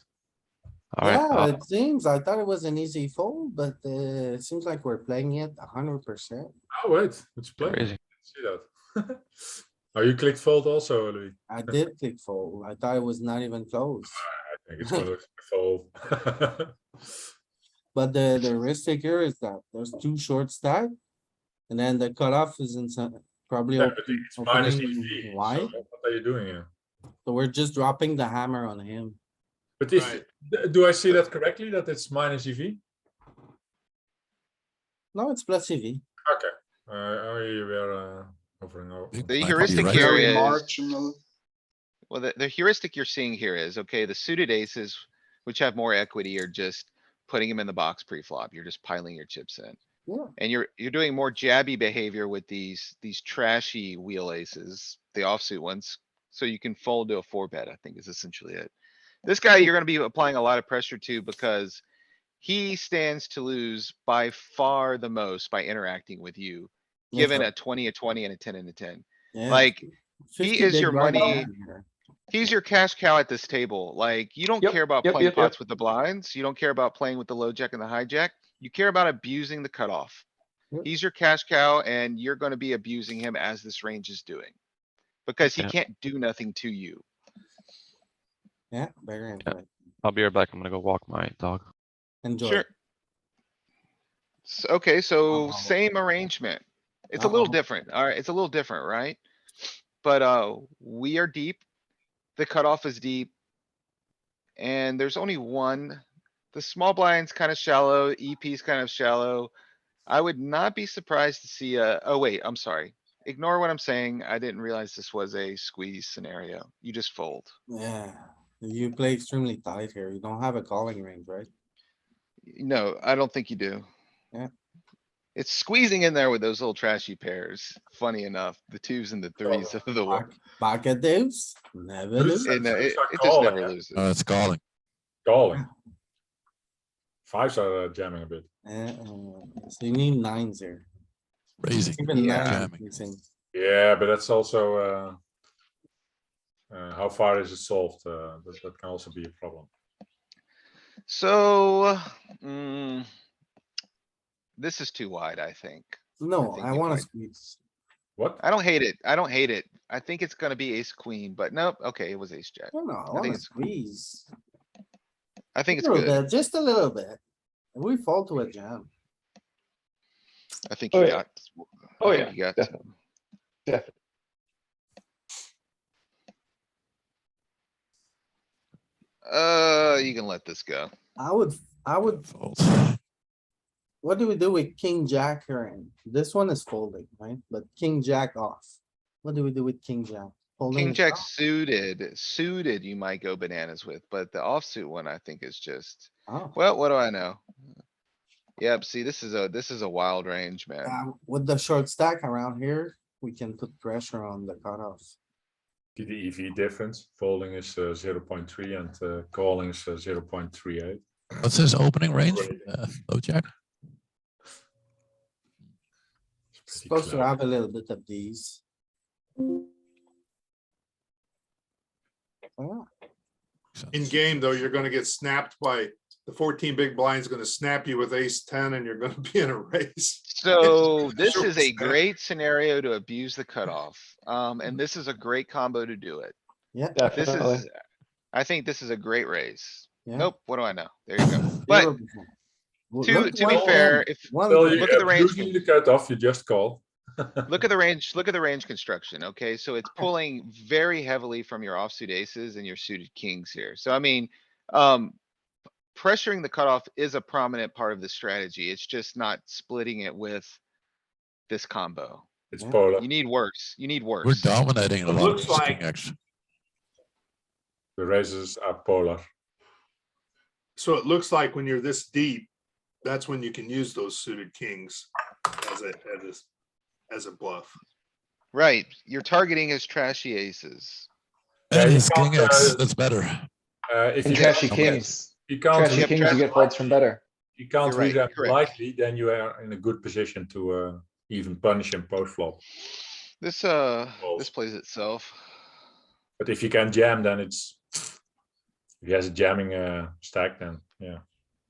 alright. Yeah, it seems, I thought it was an easy fold, but it seems like we're playing it 100%. Oh wait, it's playing. Crazy. See that? Oh, you clicked fold also, Louis. I did click fold. I thought it was not even close. I think it's gonna fold. But the risk taker is that there's 2 short stack. And then the cutoff is inside, probably Yeah, but it's minus opening EV. So wide. what are you doing here? So we're just dropping the hammer on him. But if, Right. do I see that correctly, that it's minus EV? No, it's plus EV. Okay. We were hovering over. Big The blind heuristic right. here Very is, marginal. well, the heuristic you're seeing here is, okay, the suited aces, which have more equity, are just putting them in the box pre-flop. You're just piling your chips in. Yeah. And you're doing more jabby behavior with these trashy wheel aces, the offsuit ones. So you can fold to a 4-bet, I think is essentially it. This guy, you're gonna be applying a lot of pressure to because he stands to lose by far the most by interacting with you, Yeah, given for- a 20, a 20 and a 10 and a 10. Yeah. Like, he 50 is big your blind money. jam here. He's your cash cow at this table. Like, you don't Yep, care about yep, playing yep, yep. pots with the blinds. You don't care about playing with the low jack and the hijack. You care about abusing the cutoff. Yep. He's your cash cow and you're gonna be abusing him as this range is doing. Because he Yeah. can't do nothing to you. Yeah, very interesting. I'll be right back. I'm gonna go walk my dog. Enjoy. Sure. Okay, so Uh-oh. same arrangement. It's a little Uh-oh. different. Alright, it's a little different, right? But, we are deep. The cutoff is deep. And there's only one. The small blind's kinda shallow, EP's kind of shallow. I would not be surprised to see oh wait, I'm sorry. Ignore what I'm saying. I didn't realize this was a squeeze scenario. You just fold. Yeah, you play extremely tight here. You don't have a calling range, right? No, I don't think you do. Yeah. It's squeezing in there with those little trashy pairs. Funny enough, the twos and the threes of the one. Pocket deuce, never But lose. It, It's like it just calling, never yeah. loses. It's calling. Calling. Fives are jamming a bit. So you need nines here. Raising. Even Yeah. nine Jamming. missing. Yeah, but that's also how far is it solved? That can also be a problem. So, this is too wide, I think. No, think I you wanna might- squeeze. What? I don't hate it. I don't hate it. I think it's gonna be ace queen, but nope. Okay, it was ace jack. No, I think wanna it's- squeeze. I think it's Little good. bit, just a little bit. We fall to a jam. I think Oh, you yeah. got. Oh, I yeah, think you got. definitely. Definitely. You can let this go. I would, Fold. what do we do with king jack here? And this one is folding, right? But king jack off. What do we do with king jack? Folding King it jack off? suited, you might go bananas with, but the offsuit one I think is just, Oh, well, what do I know? Yep, see, this is a wild range, man. with the short stack around here, we can put pressure on the cutoffs. See the EV difference. Folding is 0.3 and calling is 0.38. What's his opening range? Low jack? It's pretty Supposed to close. have a little bit of these. Oh, In game, though, you're gonna get snapped by the 14 big blinds gonna snap you with ace 10 and you're gonna be in a race. So this Short is a stack. great scenario to abuse the cutoff. And this is a great combo to do it. Yeah, This Definitely. is, I think this is a great raise. yeah. Nope, what do I know? There you go. But 0%. Well, to look, be 110, fair, if- one Still, ten. you Look at the range abusing the cutoff, you just call. look at the range construction, okay? So it's pulling very heavily from your offsuit aces and your suited kings here. So I mean, pressuring the cutoff is a prominent part of the strategy. It's just not splitting it with this combo. It's Yeah. polar. You need worse. You need We're worse. dominating a It lot looks of these like- king X. The raises are polar. So it looks like when you're this deep, that's when you can use those suited kings as a bluff. Right, you're targeting his trashy aces. Yeah, And you his king can't, X, that's better. If And you trashy can't, kings, you can't trashy read kings, you get folds from better. you can't You're read right, them correct. lightly, then you are in a good position to even punish him post flop. This plays itself. But if you can jam, then it's if he has a jamming stack, then yeah.